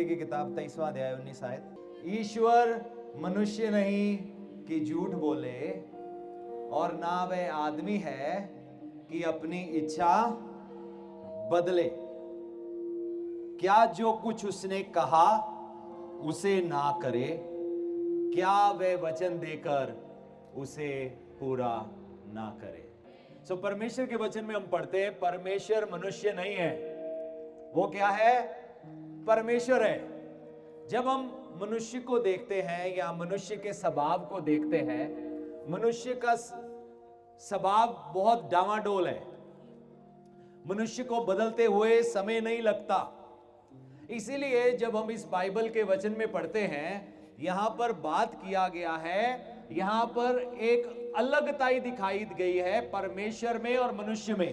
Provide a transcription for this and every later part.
उत्पत्ति की किताब 23वां अध्याय 19 आयत। ईश्वर मनुष्य नहीं कि झूठ बोले, और ना वह आदमी है कि अपनी इच्छा बदले। क्या जो कुछ उसने कहा उसे ना करे, क्या वह वचन देकर उसे पूरा ना करे। सो परमेश्वर के वचन में हम पढ़ते हैं परमेश्वर मनुष्य नहीं है, वो क्या है? परमेश्वर है। जब हम मनुष्य को देखते हैं या मनुष्य के स्वभाव को देखते हैं, मनुष्य का स्वभाव बहुत डामाडोल है। मनुष्य को बदलते हुए समय नहीं लगता। इसीलिए जब हम इस बाइबल के वचन में पढ़ते हैं, यहां पर बात किया गया है, यहां पर एक अलगताई दिखाई गई है परमेश्वर में और मनुष्य में।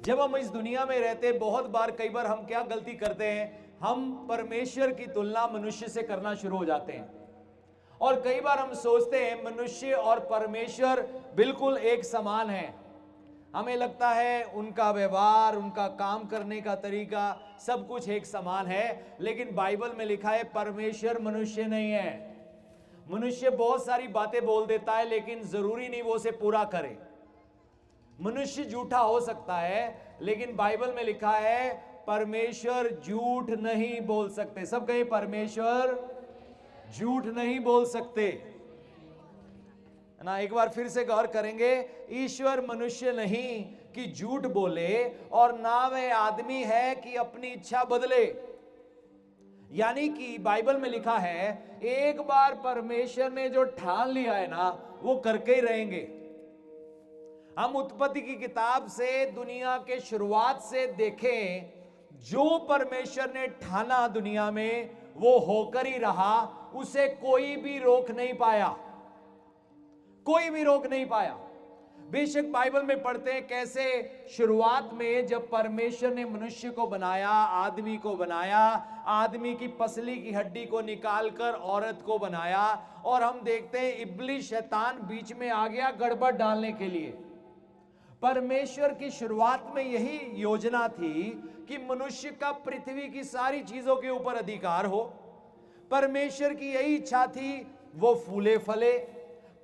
जब हम इस दुनिया में रहते, बहुत बार कई बार हम क्या गलती करते हैं, हम परमेश्वर की तुलना मनुष्य से करना शुरू हो जाते हैं। और कई बार हम सोचते हैं मनुष्य और परमेश्वर बिल्कुल एक समान है। हमें लगता है उनका व्यवहार, उनका काम करने का तरीका, सब कुछ एक समान है। लेकिन बाइबल में लिखा है परमेश्वर मनुष्य नहीं है। मनुष्य बहुत सारी बातें बोल देता है, लेकिन जरूरी नहीं वो उसे पूरा करे। मनुष्य झूठा हो सकता है, लेकिन बाइबल में लिखा है परमेश्वर झूठ नहीं बोल सकते। सब कहे परमेश्वर झूठ नहीं बोल सकते ना। एक बार फिर से गौर करेंगे, ईश्वर मनुष्य नहीं कि झूठ बोले, और ना वह आदमी है कि अपनी इच्छा बदले। यानी कि बाइबल में लिखा है एक बार परमेश्वर ने जो ठान लिया है ना, वो करके ही रहेंगे। हम उत्पत्ति की किताब से दुनिया के शुरुआत से देखें, जो परमेश्वर ने ठाना दुनिया में वो होकर ही रहा। उसे कोई भी रोक नहीं पाया, कोई भी रोक नहीं पाया। बेशक बाइबल में पढ़ते हैं कैसे शुरुआत में जब परमेश्वर ने मनुष्य को बनाया, आदमी को बनाया, आदमी की पसली की हड्डी को निकालकर औरत को बनाया, और हम देखते हैं इब्लिस शैतान बीच में आ गया गड़बड़ डालने के लिए। परमेश्वर की शुरुआत में यही योजना थी कि मनुष्य का पृथ्वी की सारी चीजों के ऊपर अधिकार हो। परमेश्वर की यही इच्छा थी वो फूले फले।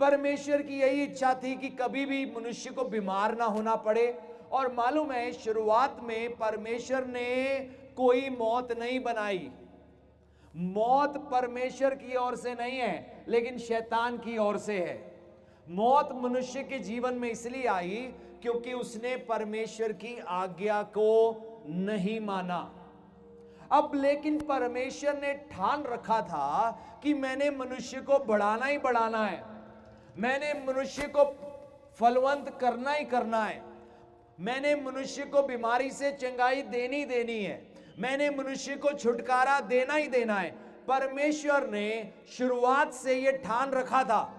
परमेश्वर की यही इच्छा थी कि कभी भी मनुष्य को बीमार ना होना पड़े। और मालूम है शुरुआत में परमेश्वर ने कोई मौत नहीं बनाई। मौत परमेश्वर की ओर से नहीं है, लेकिन शैतान की ओर से है। मौत मनुष्य के जीवन में इसलिए आई क्योंकि उसने परमेश्वर की आज्ञा को नहीं माना। अब लेकिन परमेश्वर ने ठान रखा था कि मैंने मनुष्य को बढ़ाना ही बढ़ाना है, मैंने मनुष्य को फलवंत करना ही करना है, मैंने मनुष्य को बीमारी से चंगाई देनी देनी है, मैंने मनुष्य को छुटकारा देना ही देना है। परमेश्वर ने शुरुआत से यह ठान रखा था।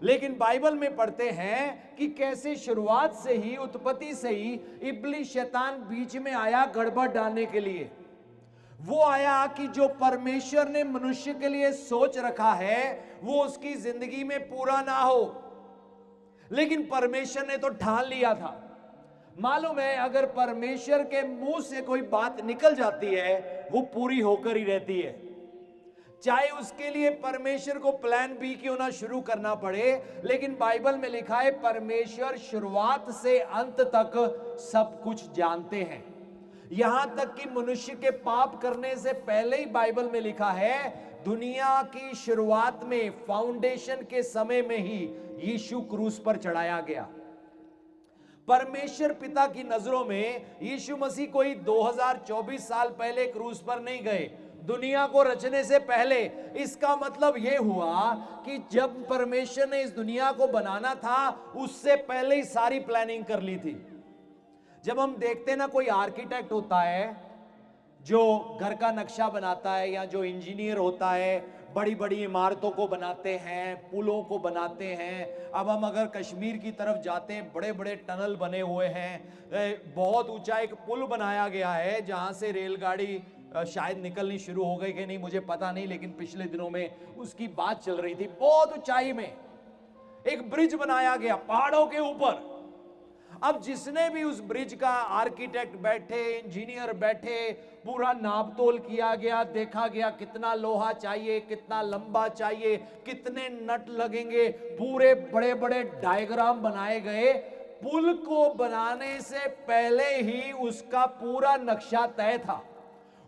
लेकिन बाइबल में पढ़ते हैं कि कैसे शुरुआत से ही, उत्पत्ति से ही इब्लिस शैतान बीच में आया गड़बड़ डालने के लिए। वो आया कि जो परमेश्वर ने मनुष्य के लिए सोच रखा है वो उसकी जिंदगी में पूरा ना हो। लेकिन परमेश्वर ने तो ठान लिया था। मालूम है अगर परमेश्वर के मुंह से कोई बात निकल जाती है वो पूरी होकर ही रहती है, चाहे उसके लिए परमेश्वर को प्लान बी क्यों ना शुरू करना पड़े। लेकिन बाइबल में लिखा है परमेश्वर शुरुआत से अंत तक सब कुछ जानते हैं। यहां तक कि मनुष्य के पाप करने से पहले ही बाइबल में लिखा है दुनिया की शुरुआत में, फाउंडेशन के समय में ही यीशु क्रूस पर चढ़ाया गया। परमेश्वर पिता की नजरों में यीशु मसीह कोई 2024 साल पहले क्रूस पर नहीं गए, दुनिया को रचने से पहले। इसका मतलब यह हुआ कि जब परमेश्वर ने इस दुनिया को बनाना था उससे पहले ही सारी प्लानिंग कर ली थी। जब हम देखते ना कोई आर्किटेक्ट होता है जो घर का नक्शा बनाता है, या जो इंजीनियर होता है बड़ी बड़ी इमारतों को बनाते हैं, पुलों को बनाते हैं। अब हम अगर कश्मीर की तरफ जाते हैं, बड़े बड़े टनल बने हुए हैं, बहुत ऊंचा एक पुल बनाया गया है जहां से रेलगाड़ी शायद निकलनी शुरू हो गई कि नहीं मुझे पता नहीं, लेकिन पिछले दिनों में उसकी बात चल रही थी। बहुत ऊंचाई में एक ब्रिज बनाया गया पहाड़ों के ऊपर। अब जिसने भी उस ब्रिज का आर्किटेक्ट बैठे, इंजीनियर बैठे, पूरा नापतोल किया गया, देखा गया कितना लोहा चाहिए, कितना लंबा चाहिए, कितने नट लगेंगे, पूरे बड़े बड़े डायग्राम बनाए गए। पुल को बनाने से पहले ही उसका पूरा नक्शा तय था।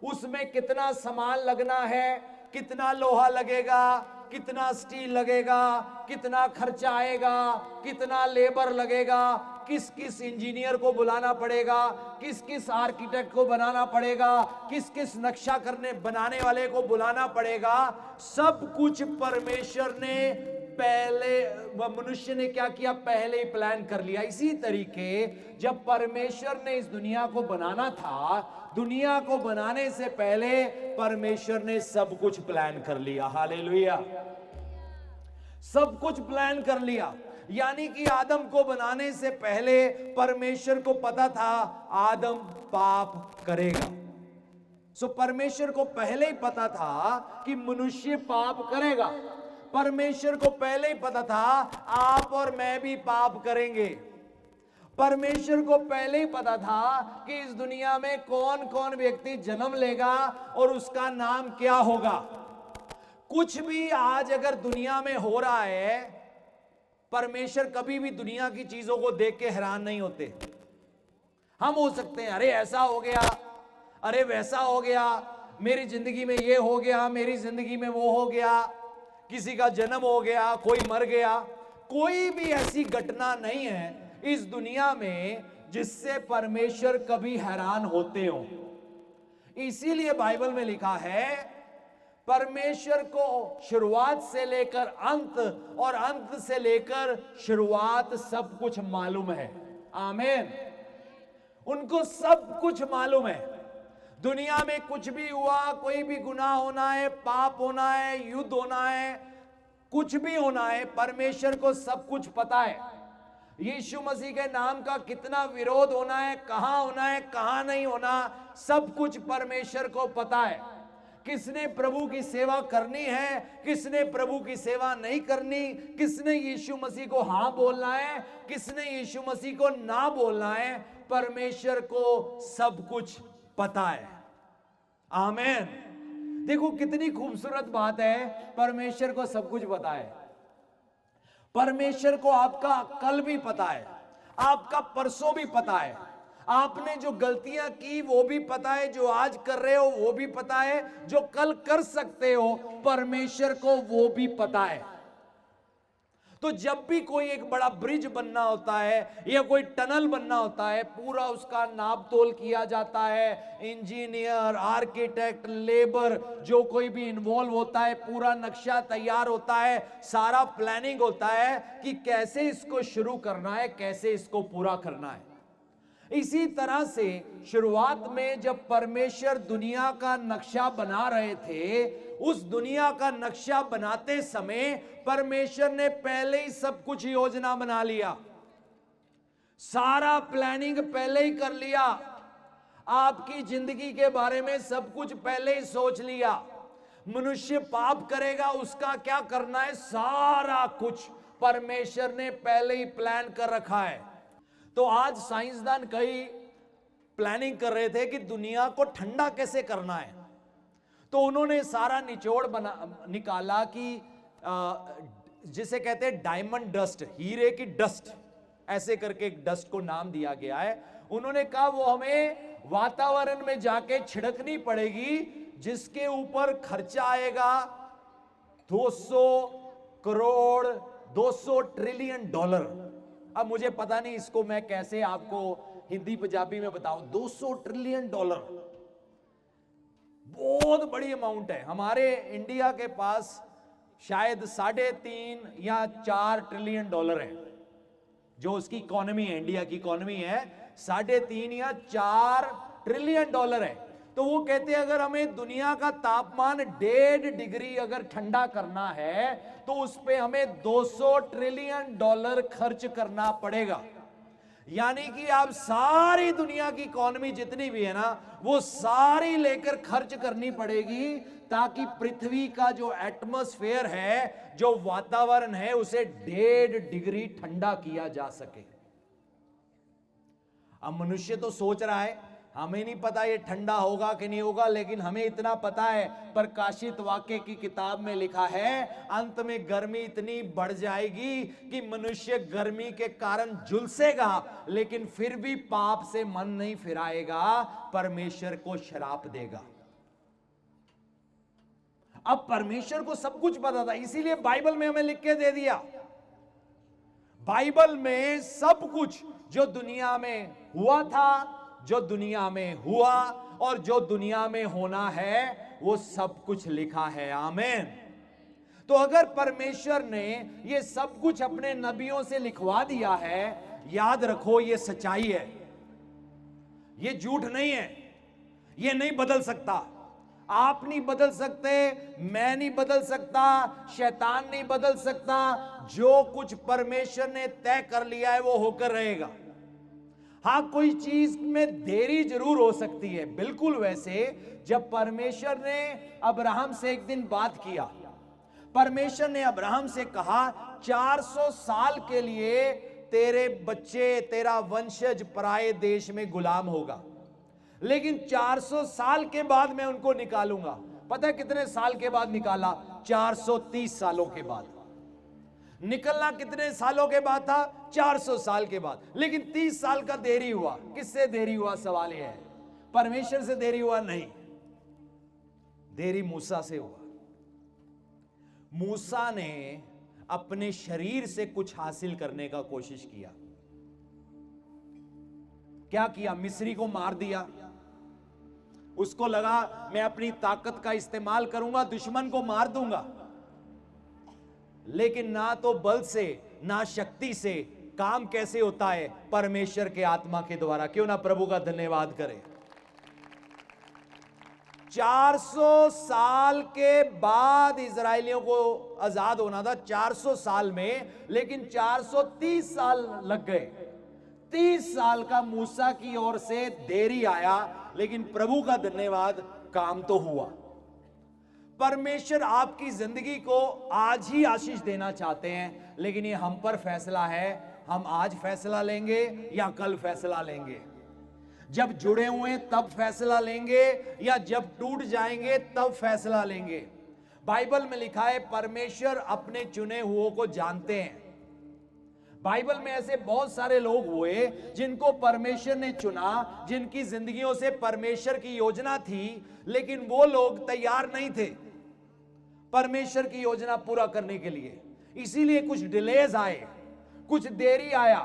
उसमें कितना सामान लगना है, कितना लोहा लगेगा, कितना स्टील लगेगा, कितना खर्चा आएगा, कितना लेबर लगेगा, किस किस इंजीनियर को बुलाना पड़ेगा, किस किस आर्किटेक्ट को बनाना पड़ेगा, किस किस नक्शा बनाने वाले को बुलाना पड़ेगा। सब कुछ परमेश्वर ने पहले, मनुष्य ने क्या किया, पहले ही प्लान कर लिया। इसी तरीके जब परमेश्वर ने इस दुनिया को बनाना था, दुनिया को बनाने से पहले परमेश्वर ने सब कुछ प्लान कर लिया। हालेलुया, सब कुछ प्लान कर लिया। यानी कि आदम को बनाने से पहले परमेश्वर को पता था आदम पाप करेगा। सो परमेश्वर को पहले ही पता था कि मनुष्य पाप करेगा। परमेश्वर को पहले ही पता था आप और मैं भी पाप करेंगे। परमेश्वर को पहले ही पता था कि इस दुनिया में कौन कौन व्यक्ति जन्म लेगा और उसका नाम क्या होगा। कुछ भी आज अगर दुनिया में हो रहा है, परमेश्वर कभी भी दुनिया की चीजों को देख के हैरान नहीं होते। हम हो सकते हैं अरे ऐसा हो गया, अरे वैसा हो गया, मेरी जिंदगी में ये हो गया, मेरी जिंदगी में वो हो गया, किसी का जन्म हो गया, कोई मर गया। कोई भी ऐसी घटना नहीं है इस दुनिया में जिससे परमेश्वर कभी हैरान होते हो। इसीलिए बाइबल में लिखा है परमेश्वर को शुरुआत से लेकर अंत और अंत से लेकर शुरुआत सब कुछ मालूम है। आमीन। उनको सब कुछ मालूम है। दुनिया में कुछ भी हुआ, कोई भी गुनाह होना है, पाप होना है, युद्ध होना है, कुछ भी होना है, परमेश्वर को सब कुछ पता है। यीशु मसीह के नाम का कितना विरोध होना है, कहां होना है, कहां नहीं होना, सब कुछ परमेश्वर को पता है। किसने प्रभु की सेवा करनी है, किसने प्रभु की सेवा नहीं करनी, किसने यीशु मसीह को हां बोलना है, किसने यीशु मसीह को ना बोलना है, परमेश्वर को सब कुछ पता है। आमीन। देखो कितनी खूबसूरत बात है, परमेश्वर को सब कुछ पता है। परमेश्वर को आपका कल भी पता है, आपका परसों भी पता है, आपने जो गलतियां की वो भी पता है, जो आज कर रहे हो वो भी पता है, जो कल कर सकते हो परमेश्वर को वो भी पता है। तो जब भी कोई एक बड़ा ब्रिज बनना होता है या कोई टनल बनना होता है, पूरा उसका नाप तोल किया जाता है। इंजीनियर, आर्किटेक्ट, लेबर, जो कोई भी इन्वॉल्व होता है, पूरा नक्शा तैयार होता है, सारा प्लानिंग होता है कि कैसे इसको शुरू करना है, कैसे इसको पूरा करना है। इसी तरह से शुरुआत में जब परमेश्वर दुनिया का नक्शा बना रहे थे, उस दुनिया का नक्शा बनाते समय परमेश्वर ने पहले ही सब कुछ योजना बना लिया, सारा प्लानिंग पहले ही कर लिया। आपकी जिंदगी के बारे में सब कुछ पहले ही सोच लिया। मनुष्य पाप करेगा, उसका क्या करना है, सारा कुछ परमेश्वर ने पहले ही प्लान कर रखा है। तो आज साइंसदान कई प्लानिंग कर रहे थे कि दुनिया को ठंडा कैसे करना है। तो उन्होंने सारा निचोड़ निकाला कि जिसे कहते हैं डायमंड डस्ट, हीरे की डस्ट, ऐसे करके एक डस्ट को नाम दिया गया है। उन्होंने कहा वो हमें वातावरण में जाके छिड़कनी पड़ेगी, जिसके ऊपर खर्चा आएगा 200 करोड़, 200 ट्रिलियन डॉलर। अब मुझे पता नहीं इसको मैं कैसे आपको हिंदी पंजाबी में बताऊं। 200 ट्रिलियन डॉलर बहुत बड़ी अमाउंट है। हमारे इंडिया के पास शायद 3.5 या 4 ट्रिलियन डॉलर है, जो उसकी इकोनॉमी है। इंडिया की इकोनॉमी है 3.5 या 4 ट्रिलियन डॉलर है। तो वो कहते हैं अगर हमें दुनिया का तापमान 1.5 डिग्री अगर ठंडा करना है तो उस पे हमें 200 ट्रिलियन डॉलर खर्च करना पड़ेगा। यानी कि आप सारी दुनिया की इकोनॉमी जितनी भी है ना, वो सारी लेकर खर्च करनी पड़ेगी, ताकि पृथ्वी का जो एटमॉस्फेयर है, जो वातावरण है, उसे 1.5 डिग्री ठंडा किया जा सके। अब मनुष्य तो सोच रहा है, हमें नहीं पता ये ठंडा होगा कि नहीं होगा, लेकिन हमें इतना पता है प्रकाशित वाक्य की किताब में लिखा है अंत में गर्मी इतनी बढ़ जाएगी कि मनुष्य गर्मी के कारण झुलसेगा, लेकिन फिर भी पाप से मन नहीं फिराएगा, परमेश्वर को श्राप देगा। अब परमेश्वर को सब कुछ पता था, इसीलिए बाइबल में हमें लिख के दे दिया। बाइबल में सब कुछ जो दुनिया में हुआ था, जो दुनिया में हुआ और जो दुनिया में होना है, वो सब कुछ लिखा है। आमीन। तो अगर परमेश्वर ने ये सब कुछ अपने नबियों से लिखवा दिया है, याद रखो ये सच्चाई है, ये झूठ नहीं है, ये नहीं बदल सकता। आप नहीं बदल सकते, मैं नहीं बदल सकता, शैतान नहीं बदल सकता। जो कुछ परमेश्वर ने तय कर लिया है वो होकर रहेगा। हाँ, कोई चीज में देरी जरूर हो सकती है, बिल्कुल वैसे जब परमेश्वर ने अब्राहम से एक दिन बात किया, परमेश्वर ने अब्राहम से कहा 400 साल के लिए तेरे बच्चे, तेरा वंशज पराये देश में गुलाम होगा, लेकिन 400 साल के बाद मैं उनको निकालूंगा। पता है कितने साल के बाद निकाला? 430 सालों के बाद। निकलना कितने सालों के बाद था? 400 साल के बाद। लेकिन 30 साल का देरी हुआ। किससे देरी हुआ? सवाल यह है, परमेश्वर से देरी हुआ? नहीं, देरी मूसा से हुआ। मूसा ने अपने शरीर से कुछ हासिल करने का कोशिश किया। क्या किया? मिस्री को मार दिया। उसको लगा मैं अपनी ताकत का इस्तेमाल करूंगा, दुश्मन को मार दूंगा, लेकिन ना तो बल से ना शक्ति से काम कैसे होता है? परमेश्वर के आत्मा के द्वारा। क्यों ना प्रभु का धन्यवाद करें। 400 साल के बाद इजरायलियों को आजाद होना था, 400 साल में, लेकिन 430 साल लग गए। 30 साल का मूसा की ओर से देरी आया, लेकिन प्रभु का धन्यवाद, काम तो हुआ। परमेश्वर आपकी जिंदगी को आज ही आशीष देना चाहते हैं, लेकिन ये हम पर फैसला है, हम आज फैसला लेंगे या कल फैसला लेंगे। जब जुड़े हुए तब फैसला लेंगे या जब टूट जाएंगे तब फैसला लेंगे। बाइबल में लिखा है परमेश्वर अपने चुने हुओं को जानते हैं। बाइबल में ऐसे बहुत सारे लोग हुए जिनको परमेश्वर ने चुना, जिनकी जिंदगियों से परमेश्वर की योजना थी, लेकिन वो लोग तैयार नहीं थे परमेश्वर की योजना पूरा करने के लिए। इसीलिए कुछ डिलेज आए, कुछ देरी आया।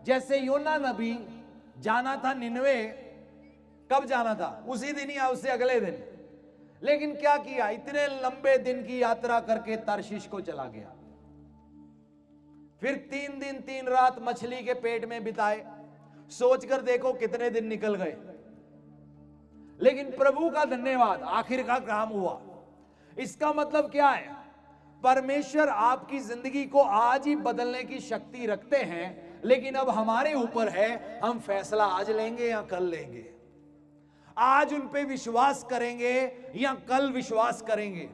जैसे योना नबी जाना था निनवे, कब जाना था? उसी दिन या उससे अगले दिन, लेकिन क्या किया? इतने लंबे दिन की यात्रा करके तार्शीश को चला गया। फिर 3 दिन 3 रात मछली के पेट में बिताए। सोचकर देखो कितने दिन निकल गए, लेकिन प्रभु का धन्यवाद, आखिर का काम हुआ। इसका मतलब क्या है? परमेश्वर आपकी जिंदगी को आज ही बदलने की शक्ति रखते हैं, लेकिन अब हमारे ऊपर है, हम फैसला आज लेंगे या कल लेंगे। आज उन पे विश्वास करेंगे या कल विश्वास करेंगे।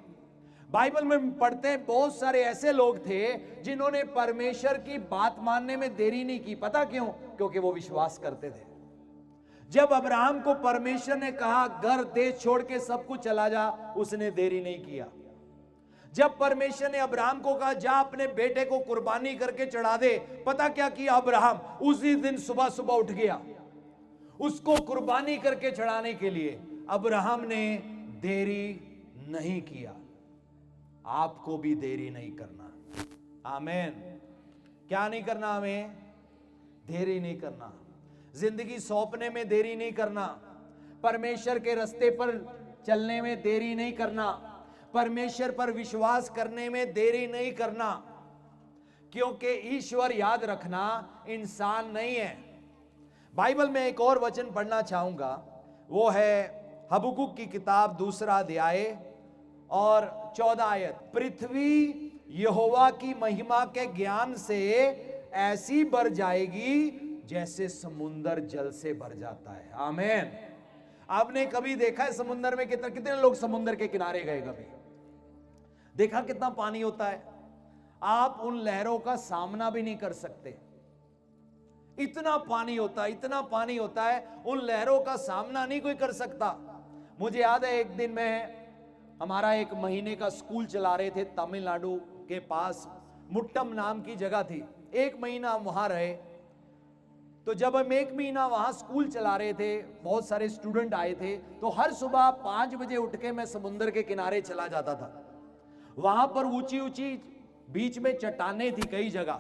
बाइबल में पढ़ते हैं बहुत सारे ऐसे लोग थे जिन्होंने परमेश्वर की बात मानने में देरी नहीं की। पता क्यों? क्योंकि वो विश्वास करते थे। जब अब्राहम को परमेश्वर ने कहा घर देश छोड़ के सब कुछ चला जा, उसने देरी नहीं किया। जब परमेश्वर ने अब्राहम को कहा जा अपने बेटे को कुर्बानी करके चढ़ा दे, पता क्या किया अब्राहम? उसी दिन सुबह सुबह उठ गया उसको कुर्बानी करके चढ़ाने के लिए। अब्राहम ने देरी नहीं किया। आपको भी देरी नहीं करना। आमीन। क्या नहीं करना? हमें देरी नहीं करना। जिंदगी सौंपने में देरी नहीं करना। परमेश्वर के रास्ते पर चलने में देरी नहीं करना। परमेश्वर पर विश्वास करने में देरी नहीं करना, क्योंकि ईश्वर, याद रखना, इंसान नहीं है। बाइबल में एक और वचन पढ़ना चाहूंगा, वो है हबक्कुक की किताब 2 अध्याय और 14 आयत। पृथ्वी यहोवा की महिमा के ज्ञान से ऐसी भर जाएगी जैसे समुंदर जल से भर जाता है। आमीन। आपने कभी देखा है समुंदर में कितने लोग समुंदर के किनारे गए? कभी देखा कितना पानी होता है? आप उन लहरों का सामना भी नहीं कर सकते। इतना पानी होता है, इतना पानी होता है, उन लहरों का सामना नहीं कोई कर सकता। मुझे याद है एक दिन में हमारा 1 महीने का स्कूल चला रहे थे, तमिलनाडु के पास मुट्टम नाम की जगह थी। 1 महीना हम वहां रहे। तो जब हम 1 महीना वहां स्कूल चला रहे थे, बहुत सारे स्टूडेंट आए थे, तो हर सुबह 5 बजे उठ के मैं समुद्र के किनारे चला जाता था। वहां पर ऊंची ऊंची बीच में चट्टानें थी कई जगह,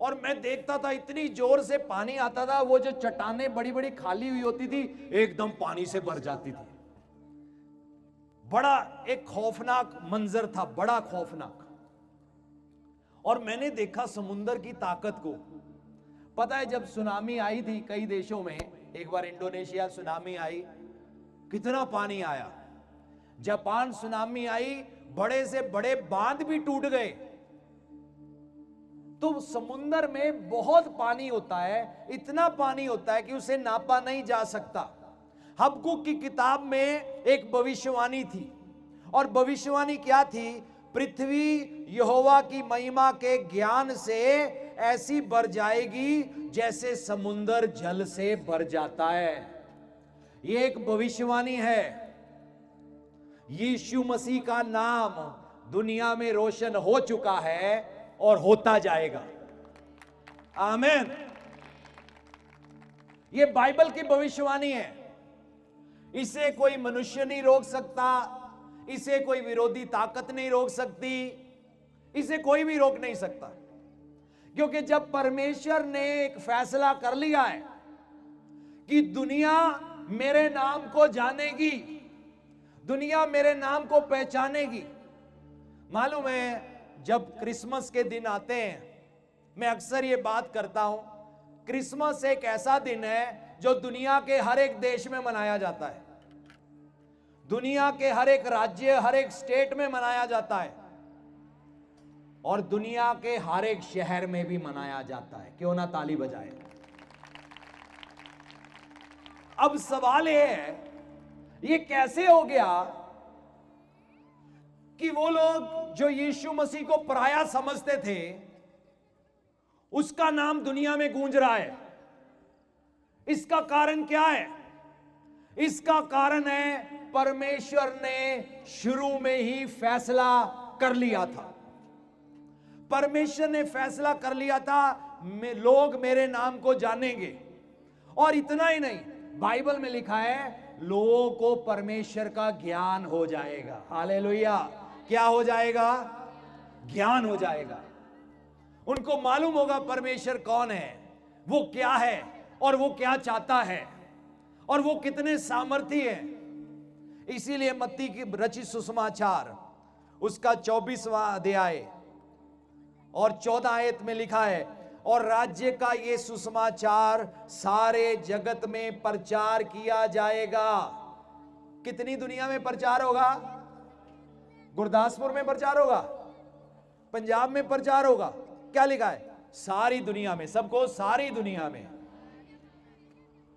और मैं देखता था इतनी जोर से पानी आता था, वो जो चट्टानें बड़ी बड़ी खाली हुई होती थी एकदम पानी से भर जाती थी। बड़ा एक खौफनाक मंजर था, बड़ा खौफनाक। और मैंने देखा समुद्र की ताकत को। पता है जब सुनामी आई थी कई देशों में, एक बार इंडोनेशिया सुनामी आई, कितना पानी आया। जापान सुनामी आई, बड़े से बड़े बांध भी टूट गए। तो समुद्र में बहुत पानी होता है, इतना पानी होता है कि उसे नापा नहीं जा सकता। हबक्कुक की किताब में एक भविष्यवाणी थी, और भविष्यवाणी क्या थी? पृथ्वी यहोवा की महिमा के ज्ञान से ऐसी भर जाएगी जैसे समुद्र जल से भर जाता है। यह एक भविष्यवाणी है। यीशु मसीह का नाम दुनिया में रोशन हो चुका है और होता जाएगा। आमीन। यह बाइबल की भविष्यवाणी है। इसे कोई मनुष्य नहीं रोक सकता, इसे कोई विरोधी ताकत नहीं रोक सकती, इसे कोई भी रोक नहीं सकता। क्योंकि जब परमेश्वर ने एक फैसला कर लिया है कि दुनिया मेरे नाम को जानेगी, दुनिया मेरे नाम को पहचानेगी। मालूम है जब क्रिसमस के दिन आते हैं, मैं अक्सर ये बात करता हूं, क्रिसमस एक ऐसा दिन है जो दुनिया के हर एक देश में मनाया जाता है, दुनिया के हर एक राज्य, हर एक स्टेट में मनाया जाता है, और दुनिया के हर एक शहर में भी मनाया जाता है। क्यों ना ताली बजाए। अब सवाल यह है, ये कैसे हो गया कि वो लोग जो यीशु मसीह को पराया समझते थे, उसका नाम दुनिया में गूंज रहा है? इसका कारण क्या है? इसका कारण है परमेश्वर ने शुरू में ही फैसला कर लिया था। परमेश्वर ने फैसला कर लिया था लोग मेरे नाम को जानेंगे। और इतना ही नहीं, बाइबल में लिखा है लोगों को परमेश्वर का ज्ञान हो जाएगा। हालेलुया। क्या हो जाएगा? ज्ञान हो जाएगा। उनको मालूम होगा परमेश्वर कौन है, वो क्या है, और वो क्या चाहता है, और वो कितने सामर्थी है। इसीलिए मत्ती की रचित सुसमाचार उसका 24वां अध्याय और 14 आयत में लिखा है, और राज्य का ये सुसमाचार सारे जगत में प्रचार किया जाएगा। कितनी दुनिया में प्रचार होगा? गुरदासपुर में प्रचार होगा, पंजाब में प्रचार होगा। क्या लिखा है? सारी दुनिया में। सबको सारी दुनिया में।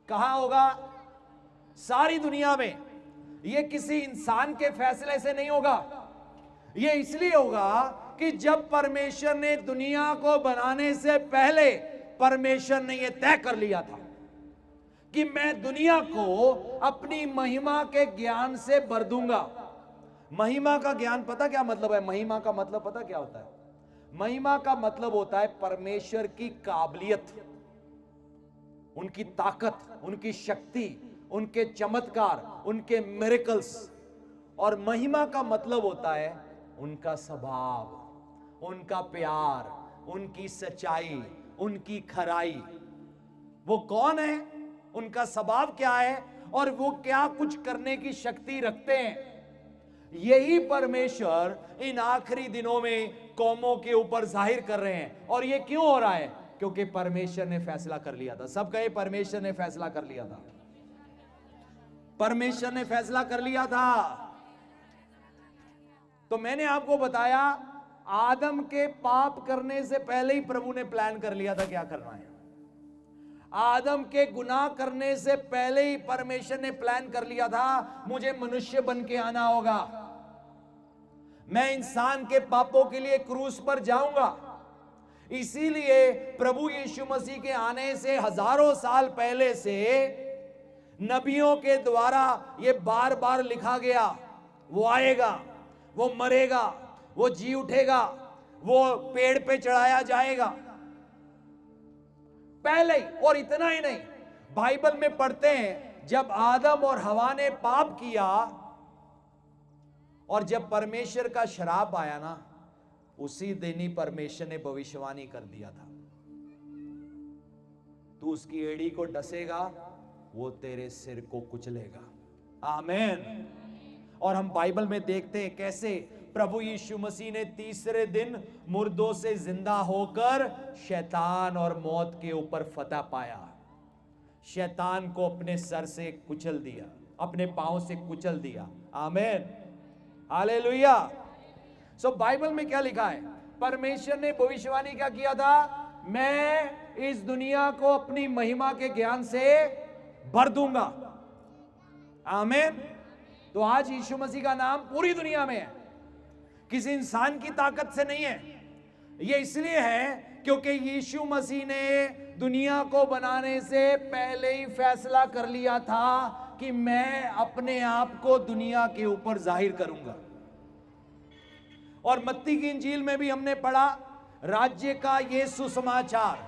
कहां होगा? सारी दुनिया में। यह किसी इंसान के फैसले से नहीं होगा। यह इसलिए होगा कि जब परमेश्वर ने दुनिया को बनाने से पहले परमेश्वर ने यह तय कर लिया था कि मैं दुनिया को अपनी महिमा के ज्ञान से भर दूंगा। महिमा का ज्ञान पता क्या मतलब है? महिमा का मतलब पता क्या होता है? महिमा का मतलब होता है परमेश्वर की काबिलियत, उनकी ताकत, उनकी शक्ति, उनके चमत्कार, उनके मिरेकल्स। और महिमा का मतलब होता है उनका स्वभाव, उनका प्यार, उनकी सच्चाई, उनकी खराई। वो कौन है, उनका स्वभाव क्या है, और वो क्या कुछ करने की शक्ति रखते हैं। यही परमेश्वर इन आखिरी दिनों में कौमों के ऊपर जाहिर कर रहे हैं। और ये क्यों हो रहा है? क्योंकि परमेश्वर ने फैसला कर लिया था। सब कहे परमेश्वर ने फैसला कर लिया था। परमेश्वर ने फैसला कर लिया था। तो मैंने आपको बताया, आदम के पाप करने से पहले ही प्रभु ने प्लान कर लिया था क्या करना है। आदम के गुनाह करने से पहले ही परमेश्वर ने प्लान कर लिया था, मुझे मनुष्य बन के आना होगा, मैं इंसान के पापों के लिए क्रूस पर जाऊंगा, इसीलिए प्रभु यीशु मसीह के आने से हजारों साल पहले से नबियों के द्वारा ये बार बार लिखा गया, वो आएगा, वो मरेगा, वो जी उठेगा, वो पेड़ पे चढ़ाया जाएगा पहले ही। और इतना ही नहीं, बाइबल में पढ़ते हैं जब आदम और हवा ने पाप किया और जब परमेश्वर का श्राप आया ना, उसी दिन ही परमेश्वर ने भविष्यवाणी कर दिया था, तू उसकी एड़ी को डसेगा, वो तेरे सिर को कुचलेगा। आमीन। और हम बाइबल में देखते हैं कैसे प्रभु यीशु मसीह ने तीसरे दिन मुर्दों से जिंदा होकर शैतान और मौत के ऊपर फतह पाया, शैतान को अपने सर से कुचल दिया, अपने पांव से कुचल दिया। आमीन, हालेलुया। सो बाइबल में क्या लिखा है? परमेश्वर ने भविष्यवाणी क्या किया था? मैं इस दुनिया को अपनी महिमा के ज्ञान से भर दूंगा। आमीन। तो आज यीशु मसीह का नाम पूरी दुनिया में है, किसी इंसान की ताकत से नहीं है। यह इसलिए है क्योंकि यीशु मसीह ने दुनिया को बनाने से पहले ही फैसला कर लिया था कि मैं अपने आप को दुनिया के ऊपर जाहिर करूंगा। और मत्ती की इंजील में भी हमने पढ़ा, राज्य का ये सुसमाचार,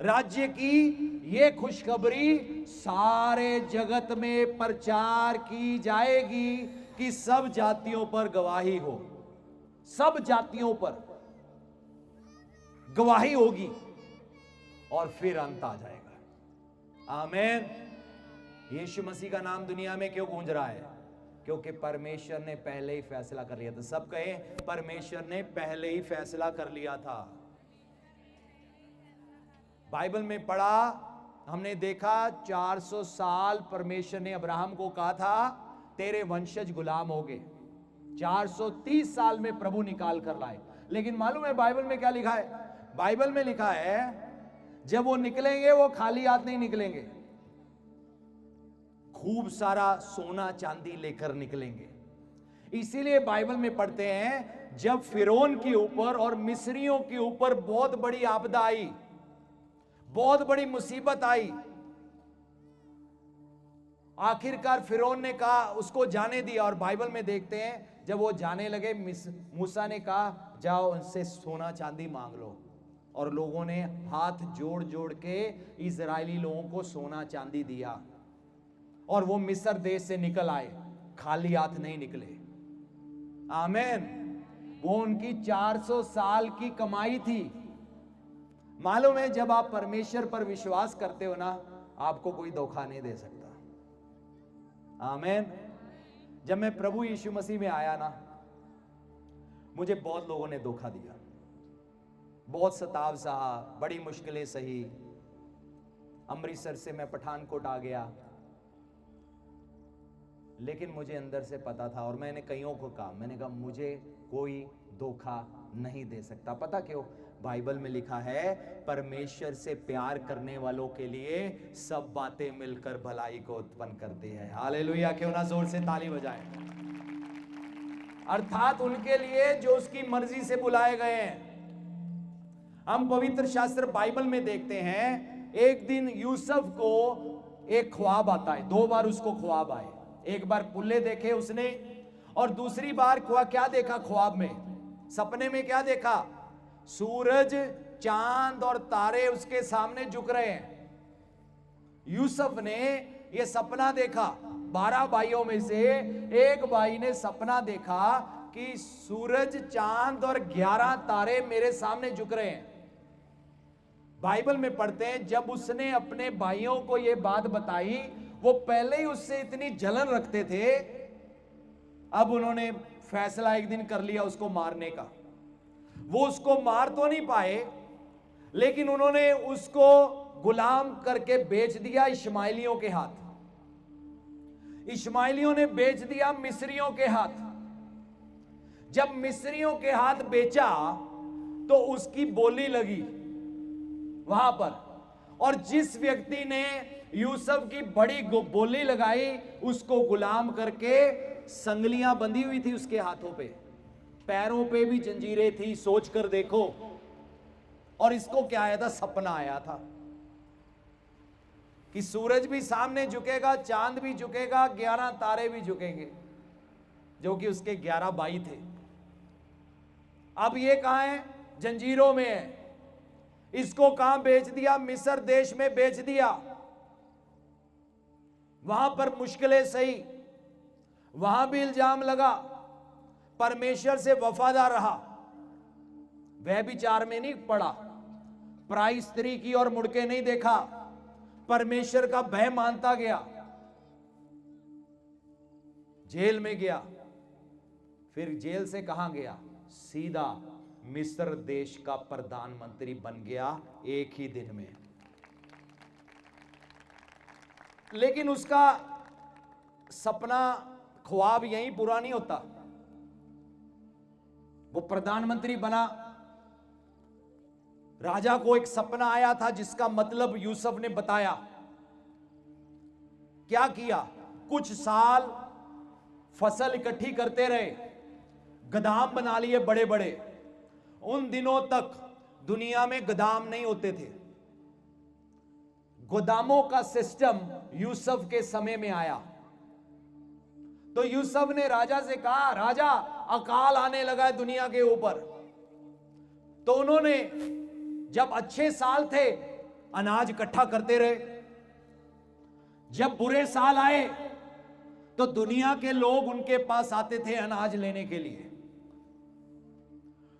राज्य की ये खुशखबरी सारे जगत में प्रचार की जाएगी कि सब जातियों पर गवाही हो, सब जातियों पर गवाही होगी और फिर अंत आ जाएगा। आमीन। यीशु मसीह का नाम दुनिया में क्यों गूंज रहा है? क्योंकि परमेश्वर ने पहले ही फैसला कर लिया था। सब कहे, परमेश्वर ने पहले ही फैसला कर लिया था। बाइबल में पढ़ा, हमने देखा 400 साल परमेश्वर ने अब्राहम को कहा था तेरे वंशज गुलाम हो गए। 430 साल में प्रभु निकाल कर लाए। लेकिन मालूम है बाइबल में क्या लिखा है? बाइबल में लिखा है जब वो निकलेंगे वो खाली हाथ नहीं निकलेंगे, खूब सारा सोना चांदी लेकर निकलेंगे। इसीलिए बाइबल में पढ़ते हैं जब फिरौन के ऊपर और मिस्रियों के ऊपर बहुत बड़ी आपदा आई, बहुत बड़ी मुसीबत आई, आखिरकार फिरौन ने कहा उसको जाने दिया। और बाइबल में देखते हैं जब वो जाने लगे, मूसा ने कहा जाओ उनसे सोना चांदी मांग लो। और लोगों ने हाथ जोड़ जोड़ के इजरायली लोगों को सोना चांदी दिया और वो मिस्र देश से निकल आए, खाली हाथ नहीं निकले। आमीन। वो उनकी 400 साल की कमाई थी। मालूम है जब आप परमेश्वर पर विश्वास करते हो ना, आपको कोई धोखा नहीं दे सकता। आमीन। जब मैं प्रभु यीशु मसीह में आया ना, मुझे बहुत लोगों ने धोखा दिया, बहुत सताव सहा, बड़ी मुश्किलें सही। अमृतसर से मैं पठानकोट आ गया, लेकिन मुझे अंदर से पता था और मैंने कईयों को कहा, मैंने कहा मुझे कोई धोखा नहीं दे सकता। पता क्यों? बाइबल में लिखा है परमेश्वर से प्यार करने वालों के लिए सब बातें मिलकर भलाई को उत्पन्न करती है। हालेलुया। क्यों ना जोर से ताली बजाएं। अर्थात उनके लिए जो उसकी मर्जी से बुलाए गए हैं। हम पवित्र शास्त्र बाइबल में देखते हैं, एक दिन यूसुफ को एक ख्वाब आता है। 2 बार उसको ख्वाब आए, एक बार पुल्ले देखे उसने और दूसरी बार क्या देखा ख्वाब में, सपने में क्या देखा? सूरज, चांद और तारे उसके सामने झुक रहे हैं। यूसुफ ने यह सपना देखा। 12 भाइयों में से एक भाई ने सपना देखा कि सूरज, चांद और 11 तारे मेरे सामने झुक रहे हैं। बाइबल में पढ़ते हैं जब उसने अपने भाइयों को यह बात बताई, वो पहले ही उससे इतनी जलन रखते थे, अब उन्होंने फैसला एक दिन कर लिया उसको मारने का। वो उसको मार तो नहीं पाए, लेकिन उन्होंने उसको गुलाम करके बेच दिया इश्माइलियों के हाथ। इश्माइलियों ने बेच दिया मिस्रियों के हाथ। जब मिस्रियों के हाथ बेचा तो उसकी बोली लगी वहां पर, और जिस व्यक्ति ने यूसुफ की बड़ी बोली लगाई उसको गुलाम करके संगलियां बंधी हुई थी उसके हाथों पे, पैरों पे भी जंजीरें थी। सोच कर देखो, और इसको क्या आया था? सपना आया था कि सूरज भी सामने झुकेगा, चांद भी झुकेगा, 11 तारे भी झुकेंगे, जो कि उसके 11 भाई थे। अब ये कहां है? जंजीरों में है। इसको कहां बेच दिया? मिस्र देश में बेच दिया। वहां पर मुश्किलें सही, वहां भी इल्जाम लगा, परमेश्वर से वफादार रहा, व्यभिचार में नहीं पड़ा, पराई स्त्री की और मुड़के नहीं देखा, परमेश्वर का भय मानता गया, जेल में गया। फिर जेल से कहां गया? सीधा मिस्र देश का प्रधानमंत्री बन गया एक ही दिन में। लेकिन उसका सपना, ख्वाब यहीं पूरा नहीं होता। वो प्रधानमंत्री बना, राजा को एक सपना आया था जिसका मतलब यूसुफ ने बताया। क्या किया? कुछ साल फसल इकट्ठी करते रहे, गोदाम बना लिए बड़े बड़े। उन दिनों तक दुनिया में गोदाम नहीं होते थे। गोदामों का सिस्टम यूसुफ के समय में आया। तो यूसुफ ने राजा से कहा, राजा अकाल आने लगा है दुनिया के ऊपर। तो उन्होंने जब अच्छे साल थे अनाज इकट्ठा करते रहे, जब बुरे साल आए तो दुनिया के लोग उनके पास आते थे अनाज लेने के लिए।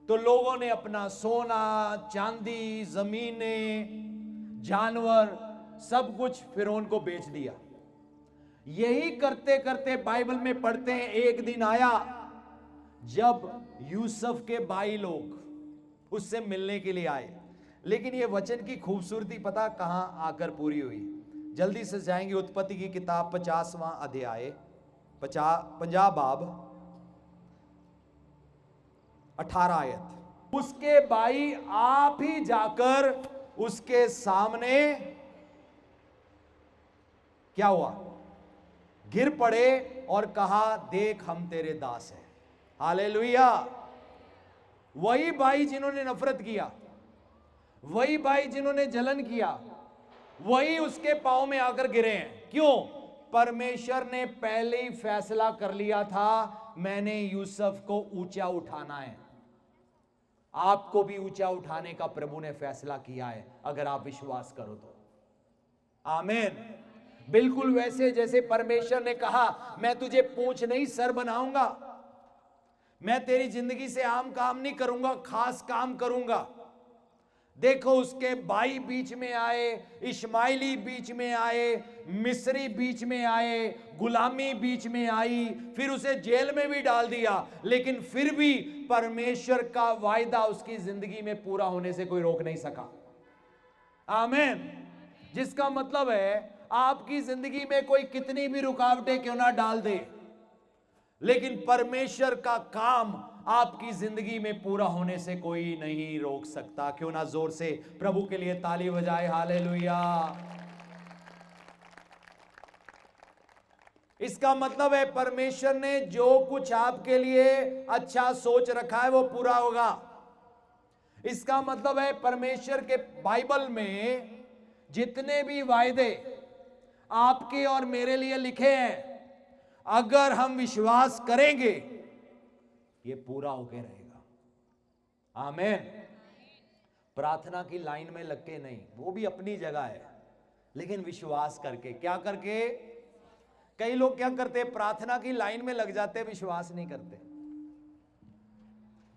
तो लोगों ने अपना सोना, चांदी, जमीनें, जानवर, सब कुछ फिरौन को बेच दिया। यही करते करते बाइबल में पढ़ते हैं, एक दिन आया जब यूसुफ के भाई लोग उससे मिलने के लिए आए। लेकिन ये वचन की खूबसूरती पता कहां आकर पूरी हुई? जल्दी से जाएंगे उत्पत्ति की किताब 50वां अध्याय, 50 बाब 18 आयत। उसके भाई आप ही जाकर उसके सामने क्या हुआ? गिर पड़े और कहा, देख हम तेरे दास हैं। हालेलुया। वही भाई जिन्होंने नफरत किया, वही भाई जिन्होंने जलन किया, वही उसके पांव में आकर गिरे हैं। क्यों? परमेश्वर ने पहले ही फैसला कर लिया था, मैंने यूसुफ को ऊंचा उठाना है। आपको भी ऊंचा उठाने का प्रभु ने फैसला किया है, अगर आप विश्वास करो तो। आमीन। बिल्कुल वैसे जैसे परमेश्वर ने कहा, मैं तुझे पूंछ नहीं सर बनाऊंगा, मैं तेरी जिंदगी से आम काम नहीं करूंगा, खास काम करूंगा। देखो उसके भाई बीच में आए, इश्माइली बीच में आए, मिस्री बीच में आए, गुलामी बीच में आई, फिर उसे जेल में भी डाल दिया। लेकिन फिर भी परमेश्वर का वायदा उसकी जिंदगी में पूरा होने से कोई रोक नहीं सका। आमीन। जिसका मतलब है आपकी जिंदगी में कोई कितनी भी रुकावटें क्यों ना डाल दे, लेकिन परमेश्वर का काम आपकी जिंदगी में पूरा होने से कोई नहीं रोक सकता। क्यों ना जोर से प्रभु के लिए ताली बजाए। हालेलुया। इसका मतलब है परमेश्वर ने जो कुछ आपके लिए अच्छा सोच रखा है वो पूरा होगा। इसका मतलब है परमेश्वर के बाइबल में जितने भी वायदे आपके और मेरे लिए लिखे हैं, अगर हम विश्वास करेंगे ये पूरा होके रहेगा। आमीन। प्रार्थना की लाइन में लग के नहीं, वो भी अपनी जगह है, लेकिन विश्वास करके। क्या करके? कई लोग क्या करते हैं, प्रार्थना की लाइन में लग जाते हैं, विश्वास नहीं करते।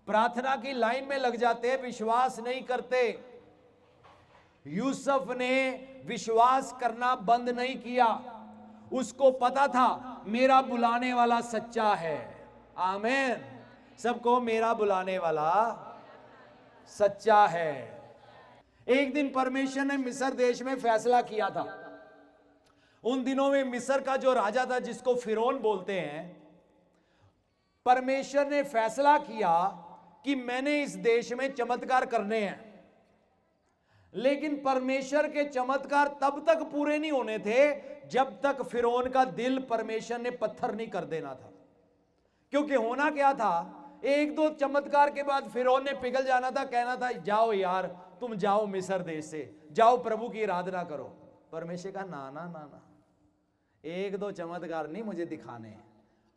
प्रार्थना की लाइन में लग जाते हैं, विश्वास नहीं करते। यूसुफ ने विश्वास करना बंद नहीं किया। उसको पता था मेरा बुलाने वाला सच्चा है। आमीन। सबको मेरा बुलाने वाला सच्चा है। एक दिन परमेश्वर ने मिस्र देश में फैसला किया था। उन दिनों में मिस्र का जो राजा था, जिसको फिरौन बोलते हैं, परमेश्वर ने फैसला किया कि मैंने इस देश में चमत्कार करने हैं। लेकिन परमेश्वर के चमत्कार तब तक पूरे नहीं होने थे जब तक फिरौन का दिल परमेश्वर ने पत्थर नहीं कर देना था। क्योंकि होना क्या था, एक दो चमत्कार के बाद फिरौन ने पिघल जाना था, कहना था जाओ यार तुम जाओ मिस्र देश से, जाओ प्रभु की आराधना करो। परमेश्वर का ना ना ना ना, एक दो चमत्कार नहीं मुझे दिखाने हैं,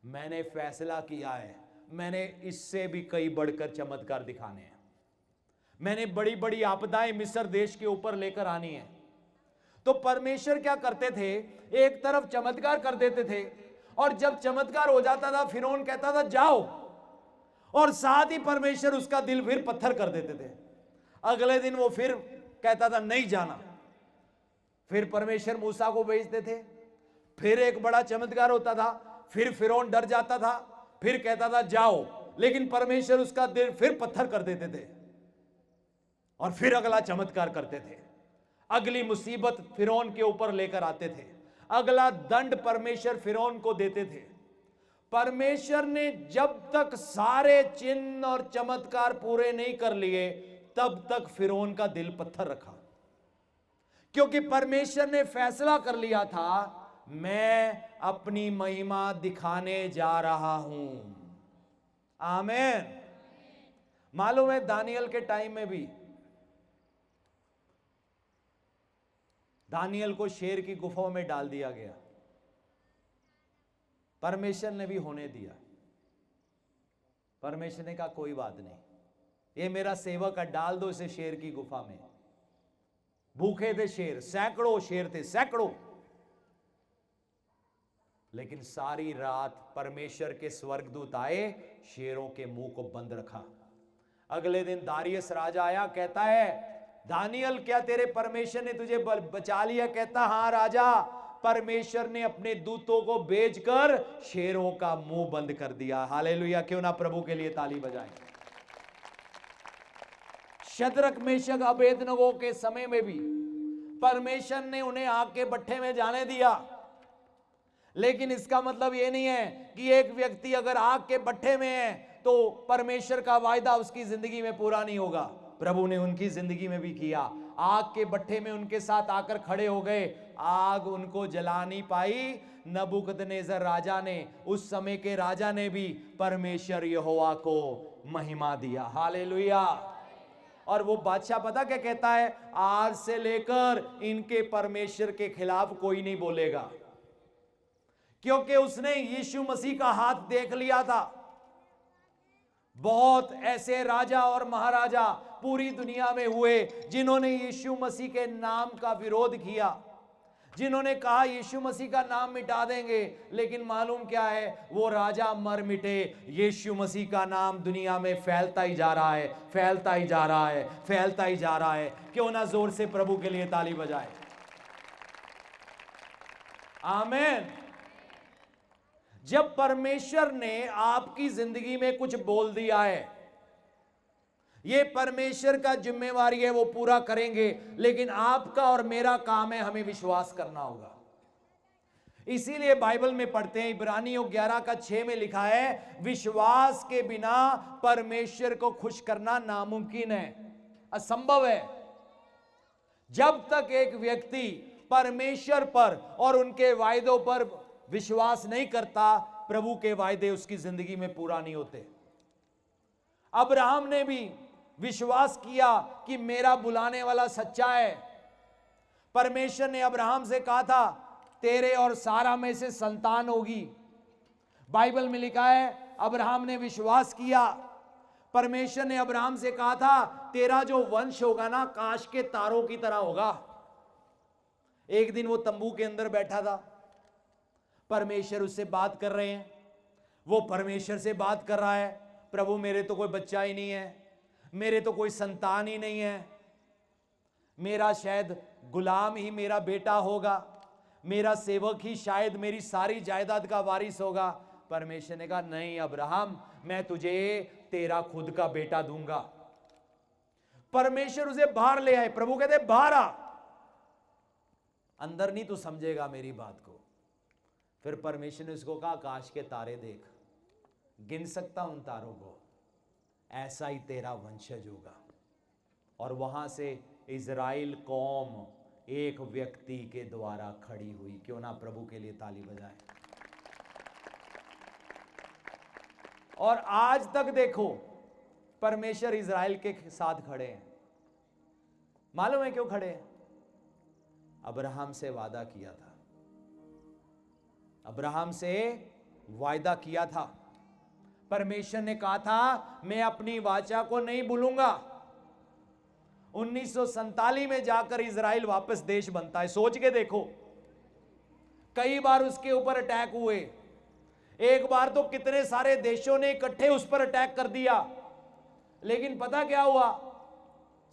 मैंने फैसला किया है, मैंने इससे भी कई बढ़कर चमत्कार दिखाने हैं। मैंने बड़ी बड़ी आपदाएं मिस्र देश के ऊपर लेकर आनी है। तो परमेश्वर क्या करते थे, एक तरफ चमत्कार कर देते थे, और जब चमत्कार हो जाता था फिरौन कहता था जाओ, और साथ ही परमेश्वर उसका दिल फिर पत्थर कर देते थे। अगले दिन वो फिर कहता था नहीं जाना, फिर परमेश्वर मूसा को भेजते थे, फिर एक बड़ा चमत्कार होता था, फिर फिरौन डर जाता था, फिर कहता था जाओ, लेकिन परमेश्वर उसका दिल फिर पत्थर कर देते थे, और फिर अगला चमत्कार करते थे। अगली मुसीबत फिरौन के ऊपर लेकर आते थे, अगला दंड परमेश्वर फिरौन को देते थे। परमेश्वर ने जब तक सारे चिन्ह और चमत्कार पूरे नहीं कर लिए तब तक फिरौन का दिल पत्थर रखा, क्योंकि परमेश्वर ने फैसला कर लिया था मैं अपनी महिमा दिखाने जा रहा हूं। आमीन। मालूम है दानियल के टाइम में भी दानियल को शेर की गुफा में डाल दिया गया, परमेश्वर ने भी होने दिया। परमेश्वर ने कहा कोई बात नहीं, ये मेरा सेवक है, डाल दो इसे शेर की गुफा में। भूखे थे शेर, सैकड़ों शेर थे, सैकड़ों, लेकिन सारी रात परमेश्वर के स्वर्गदूत आए, शेरों के मुंह को बंद रखा। अगले दिन दारियस राजा आया, कहता है दानियल क्या तेरे परमेश्वर ने तुझे बचा लिया? कहता हां राजा, परमेश्वर ने अपने दूतों को भेजकर शेरों का मुंह बंद कर दिया। हालेलुया। क्यों ना प्रभु के लिए ताली बजाएं। शद्रक मेशक अबेदनगो के समय में भी परमेश्वर ने उन्हें आग के भट्ठे में जाने दिया, लेकिन इसका मतलब यह नहीं है कि एक व्यक्ति अगर आग के भट्ठे में है तो परमेश्वर का वायदा उसकी जिंदगी में पूरा नहीं होगा। प्रभु ने उनकी जिंदगी में भी किया, आग के भट्ठे में उनके साथ आकर खड़े हो गए, आग उनको जला नहीं पाई। नबूकदनेस्सर राजा ने, उस समय के राजा ने भी परमेश्वर यहोवा को महिमा दिया। हालेलुया। और वो बादशाह पता क्या कहता है, आज से लेकर इनके परमेश्वर के खिलाफ कोई नहीं बोलेगा, क्योंकि उसने यीशु मसीह का हाथ देख लिया था। बहुत ऐसे राजा और महाराजा पूरी दुनिया में हुए जिन्होंने यीशु मसीह के नाम का विरोध किया, जिन्होंने कहा यीशु मसीह का नाम मिटा देंगे, लेकिन मालूम क्या है, वो राजा मर मिटे, यीशु मसीह का नाम दुनिया में फैलता ही जा रहा है, फैलता ही जा रहा है, फैलता ही जा रहा है। क्यों ना जोर से प्रभु के लिए ताली बजाए। आमीन। जब परमेश्वर ने आपकी जिंदगी में कुछ बोल दिया है, ये परमेश्वर का जिम्मेवारी है, वो पूरा करेंगे, लेकिन आपका और मेरा काम है हमें विश्वास करना होगा। इसीलिए बाइबल में पढ़ते हैं, इब्रानियों 11:6 में लिखा है, विश्वास के बिना परमेश्वर को खुश करना नामुमकिन है, असंभव है। जब तक एक व्यक्ति परमेश्वर पर और उनके वायदों पर विश्वास नहीं करता, प्रभु के वायदे उसकी जिंदगी में पूरा नहीं होते। अब्राहम ने भी विश्वास किया कि मेरा बुलाने वाला सच्चा है। परमेश्वर ने अब्राहम से कहा था तेरे और सारा में से संतान होगी। बाइबल में लिखा है अब्राहम ने विश्वास किया। परमेश्वर ने अब्राहम से कहा था तेरा जो वंश होगा ना, आकाश के तारों की तरह होगा। एक दिन वो तंबू के अंदर बैठा था, परमेश्वर उससे बात कर रहे हैं, वो परमेश्वर से बात कर रहा है, प्रभु मेरे तो कोई बच्चा ही नहीं है, मेरे तो कोई संतान ही नहीं है, मेरा शायद गुलाम ही मेरा बेटा होगा, मेरा सेवक ही शायद मेरी सारी जायदाद का वारिस होगा। परमेश्वर ने कहा नहीं अब्राहम, मैं तुझे तेरा खुद का बेटा दूंगा। परमेश्वर उसे बाहर ले आए। प्रभु कहते बाहर आ, अंदर नहीं तू समझेगा मेरी बात को। फिर परमेश्वर ने उसको कहा आकाश के तारे देख, गिन सकता उन तारों को, ऐसा ही तेरा वंशज होगा। और वहां से इजराइल कौम एक व्यक्ति के द्वारा खड़ी हुई। क्यों ना प्रभु के लिए ताली बजाएं। और आज तक देखो परमेश्वर इजराइल के साथ खड़े हैं। मालूम है क्यों खड़े हैं? अब्राहम से वादा किया था, अब्राहम से वायदा किया था। परमेश्वर ने कहा था मैं अपनी वाचा को नहीं भूलूंगा। 1947 में जाकर इजराइल वापस देश बनता है। सोच के देखो, कई बार उसके ऊपर अटैक हुए। एक बार तो कितने सारे देशों ने इकट्ठे उस पर अटैक कर दिया, लेकिन पता क्या हुआ?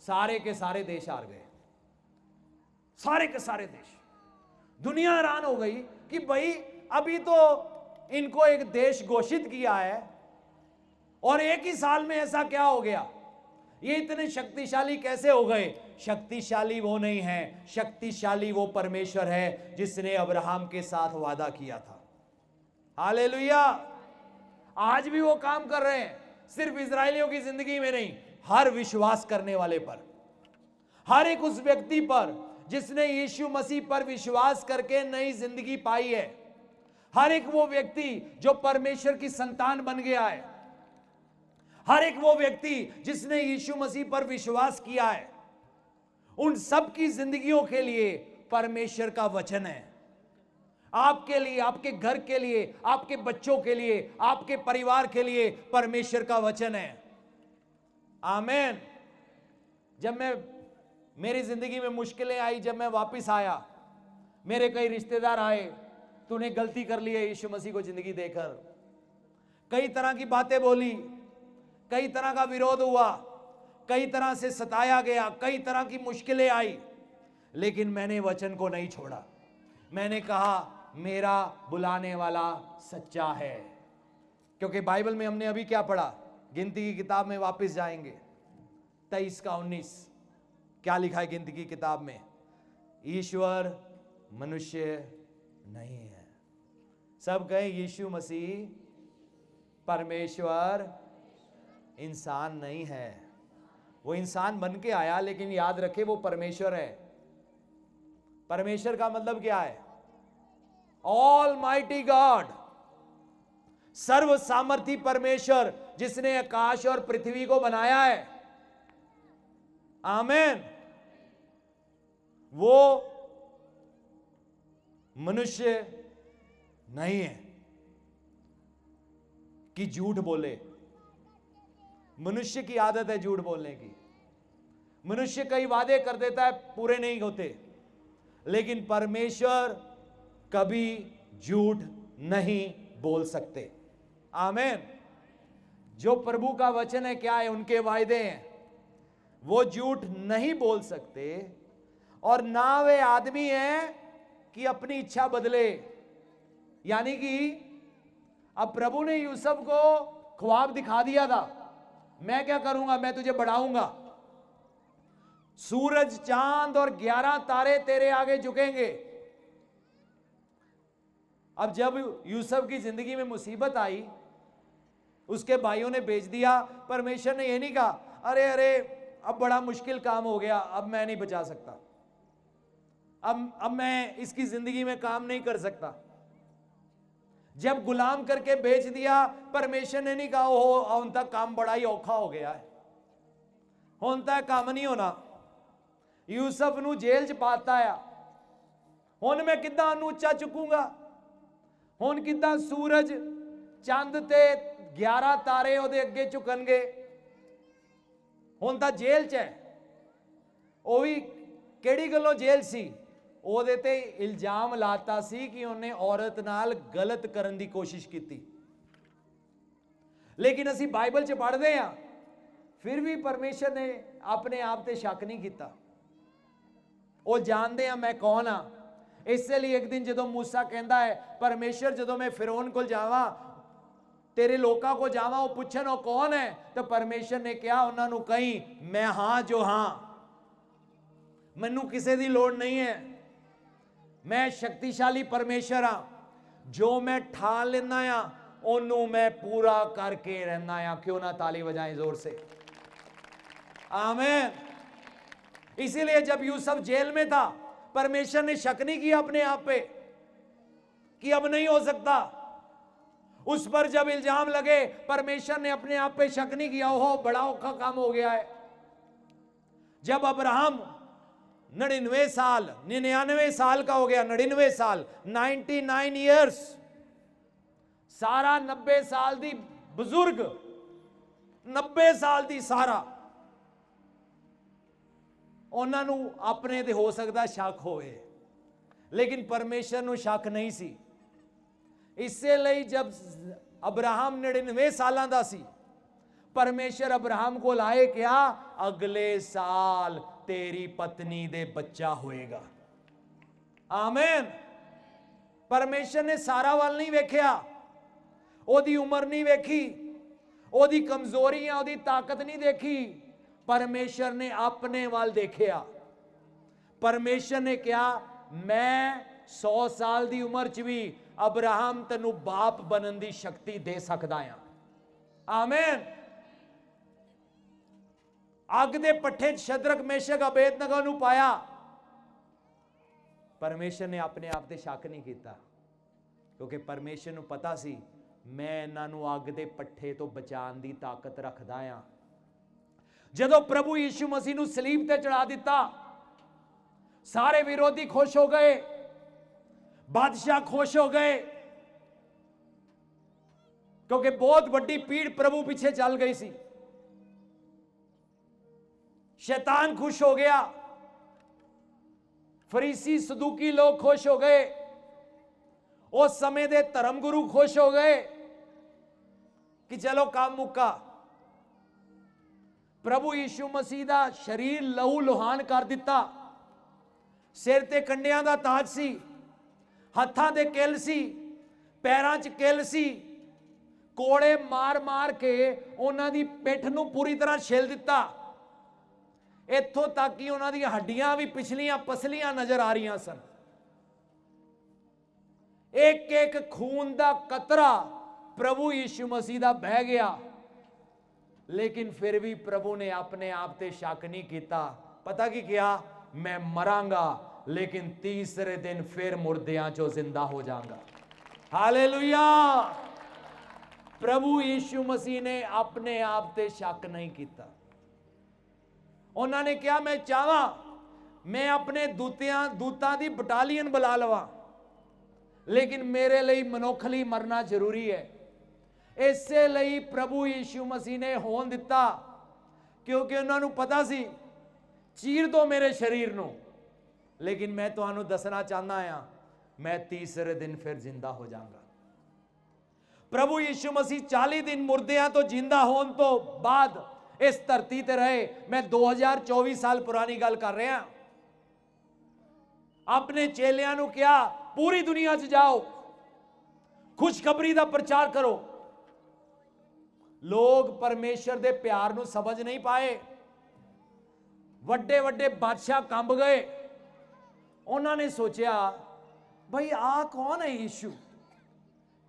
सारे के सारे देश हार गए, सारे के सारे देश। दुनिया हैरान हो गई कि भाई अभी तो इनको एक देश घोषित किया है और एक ही साल में ऐसा क्या हो गया? ये इतने शक्तिशाली कैसे हो गए? शक्तिशाली वो नहीं है, शक्तिशाली वो परमेश्वर है जिसने अब्राहम के साथ वादा किया था। हालेलुया! आज भी वो काम कर रहे हैं, सिर्फ इजरायलियों की जिंदगी में नहीं, हर विश्वास करने वाले पर, हर एक उस व्यक्ति पर जिसने यीशु मसीह पर विश्वास करके नई जिंदगी पाई है। हर एक वो व्यक्ति जो परमेश्वर की संतान बन गया है, हर एक वो व्यक्ति जिसने यीशु मसीह पर विश्वास किया है, उन सब की जिंदगियों के लिए परमेश्वर का वचन है। आपके लिए, आपके घर के लिए, आपके बच्चों के लिए, आपके परिवार के लिए परमेश्वर का वचन है। आमीन। जब मेरी जिंदगी में मुश्किलें आई, जब मैं वापस आया, मेरे कई रिश्तेदार आए, तूने गलती कर ली है यीशु मसीह को जिंदगी देकर। कई तरह की बातें बोली, कई तरह का विरोध हुआ, कई तरह से सताया गया, कई तरह की मुश्किलें आई, लेकिन मैंने वचन को नहीं छोड़ा। मैंने कहा मेरा बुलाने वाला सच्चा है। क्योंकि बाइबल में हमने अभी क्या पढ़ा? गिनती की किताब में वापस जाएंगे 23 का 19, क्या लिखा है गिनती की किताब में? ईश्वर मनुष्य नहीं है। सब कहे यीशु मसीह परमेश्वर इंसान नहीं है। वो इंसान बन के आया, लेकिन याद रखे वो परमेश्वर है। परमेश्वर का मतलब क्या है? ऑलमाइटी गॉड, सर्व सामर्थी परमेश्वर जिसने आकाश और पृथ्वी को बनाया है। आमीन। वो मनुष्य नहीं है कि झूठ बोले। मनुष्य की आदत है झूठ बोलने की। मनुष्य कई वादे कर देता है, पूरे नहीं होते, लेकिन परमेश्वर कभी झूठ नहीं बोल सकते। आमीन। जो प्रभु का वचन है, क्या है? उनके वायदे हैं, वो झूठ नहीं बोल सकते। और ना वे आदमी हैं कि अपनी इच्छा बदले। यानी कि अब प्रभु ने यूसुफ को ख्वाब दिखा दिया था, मैं क्या करूंगा? मैं तुझे बढ़ाऊंगा, सूरज, चांद और 11 तारे तेरे आगे झुकेंगे। अब जब यूसुफ की जिंदगी में मुसीबत आई, उसके भाइयों ने भेज दिया। परमेश्वर ने यह नहीं कहा अरे अरे अब बड़ा मुश्किल काम हो गया, अब मैं नहीं बचा सकता, अब मैं इसकी जिंदगी में काम नहीं कर सकता। जब गुलाम करके बेच दिया, परमेश्वर ने नहीं कहा ओहो हुण तक काम बड़ा ही औखा हो गया है, हुण तक काम नहीं होना। यूसुफ नूं जेल च पाता है, हुण मैं किद्दां ओनूं उच्चा चुकूंगा? हुण किद्दां सूरज, चंद ते 11 तारे ओदे अगे झुकणगे? हुण तां जेल च है। ਉਹ ਵੀ ਕਿਹੜੀ ਗੱਲੋਂ ਜੇਲ੍ਹ ਸੀ? ਉਹਦੇ ਤੇ ਇਲਜ਼ਾਮ ਲਾਤਾ ਸੀ ਕਿ ਉਹਨੇ ਔਰਤ ਨਾਲ ਗਲਤ ਕਰਨ ਦੀ ਕੋਸ਼ਿਸ਼ ਕੀਤੀ। ਲੇਕਿਨ ਅਸੀਂ ਬਾਈਬਲ 'ਚ ਪੜ੍ਹਦੇ ਹਾਂ, ਫਿਰ ਵੀ ਪਰਮੇਸ਼ਰ ਨੇ ਆਪਣੇ ਆਪ ਤੇ ਸ਼ੱਕ ਨਹੀਂ ਕੀਤਾ। ਉਹ ਜਾਣਦੇ ਆ ਮੈਂ ਕੌਣ ਆ। ਇਸੇ ਲਈ ਇੱਕ ਦਿਨ ਜਦੋਂ मूसा ਕਹਿੰਦਾ ਹੈ परमेश्वर ਜਦੋਂ मैं फिरौन ਕੋਲ ਜਾਵਾਂ, तेरे लोगों को जावा, वो पूछन वो कौन है, तो परमेश्वर ने कहा उन्होंने कही मैं हाँ जो हाँ, मैनू किसी की लोड़ नहीं है, मैं शक्तिशाली परमेश्वर हाँ, जो मैं ठान लेना आ ओनू मैं पूरा करके रहना आ। क्यों ना ताली बजाएं जोर से। आमीन। इसीलिए जब यूसुफ जेल में था, परमेश्वर ने शक नहीं किया अपने आप पे कि अब नहीं हो सकता। उस पर जब इल्जाम लगे, परमेश्वर ने अपने आप पे शक नहीं किया ओहो बड़ा औखा काम हो गया है। जब अब्राहम 99 साल, 99 साल का हो गया, 99 साल, 99 ईयर्स। सारा 90 साल दी बुजुर्ग, 90 साल दी सारा, ਉਹਨਾਂ ਨੂੰ ਆਪਣੇ ਤੇ ਹੋ ਸਕਦਾ ਸ਼ੱਕ ਹੋਵੇ, लेकिन परमेश्वर ਨੂੰ ਸ਼ੱਕ नहीं सी। ਇਸੇ ਲਈ जब अब्राहम 99 ਸਾਲਾਂ ਦਾ ਸੀ, परमेश्वर अब्राहम को लाए क्या, अगले साल तेरी पत्नी दे बच्चा होएगा। आमीन। परमेश्वर ने सारा वाल नहीं वेख्या, ओदी उम्र नहीं वेखी, ओदी कमजोरियां, ओदी ताकत नहीं देखी, परमेश्वर ने अपने वाल देखिया। परमेश्वर ने क्या, मैं 100 साल दी उम्र च भी अब्राहम तेनू बाप बनन दी शक्ति दे सकदा हां। आमीन। अग दे पट्ठे शद्रक मेशक अबेदनगो नू पाया, परमेश्वर ने अपने आप ते शक नहीं किया, क्योंकि परमेश्वर नू पता सी मैं इन्हां नू अग दे पट्ठे तो बचाने दी ताकत रखदा हां। जदों प्रभु यीशु मसीह नू सलीब ते चढ़ा दिता, सारे विरोधी खुश हो गए, बादशाह खुश हो गए, क्योंकि बहुत बड़ी पीड़ प्रभु पीछे चल गई सी। शैतान खुश हो गया, फरीसी सदूकी लोग खुश हो गए, उस समय दे धर्म गुरु खुश हो गए कि चलो काम मुक्का। प्रभु यीशु मसीह दा शरीर लहू लुहान कर दिता, सिर ते कंडियां दा ताज सी, हत्थां दे किल सी, पैरां च किल सी, कोड़े मार मार के उन्हां दी पिठ नूं पूरी तरह छिल दिता, इत्थों तक कि उन्हां दी हड्डियां भी पिछलियां पसलियां नजर आ रही सन। एक एक खून दा कतरा प्रभु यीशु मसीह दा बह गया, लेकिन फिर भी प्रभु ने अपने आप ते शक नहीं किया। पता की क्या, मैं मरांगा लेकिन तीसरे दिन फिर मुर्दियां चो जिंदा हो जाऊंगा। हालेलुया। प्रभु यीशु मसीह ने अपने आप ते शक नहीं किया। उन्होंने क्या, मैं चाहवा मैं अपने दूतां दी बटालियन बुला लवा, लेकिन मेरे लिए मनुख लई मरना जरूरी है। इसे ਲਈ प्रभु यीशु मसीह ने होन दिता, क्योंकि उन्होंने पता सी चीर दो मेरे शरीर नूं, लेकिन मैं तुहानू दसना चाहना हां, मैं तीसरे दिन फिर जिंदा हो जाऊंगा। प्रभु यीशु मसीह 40 दिन मुर्दियां तो जिंदा होने तो बाद इस धरती ते रहे। मैं 2024 साल पुरानी गल कर रहा। अपने चेलियां नू क्या, पूरी दुनिया च जाओ, खुशखबरी दा प्रचार करो। लोग परमेश्वर दे प्यार नू समझ नहीं पाए, वड्डे वड्डे बादशाह कंब गए। उन्होंने सोचा भाई आ कौन है यीशु,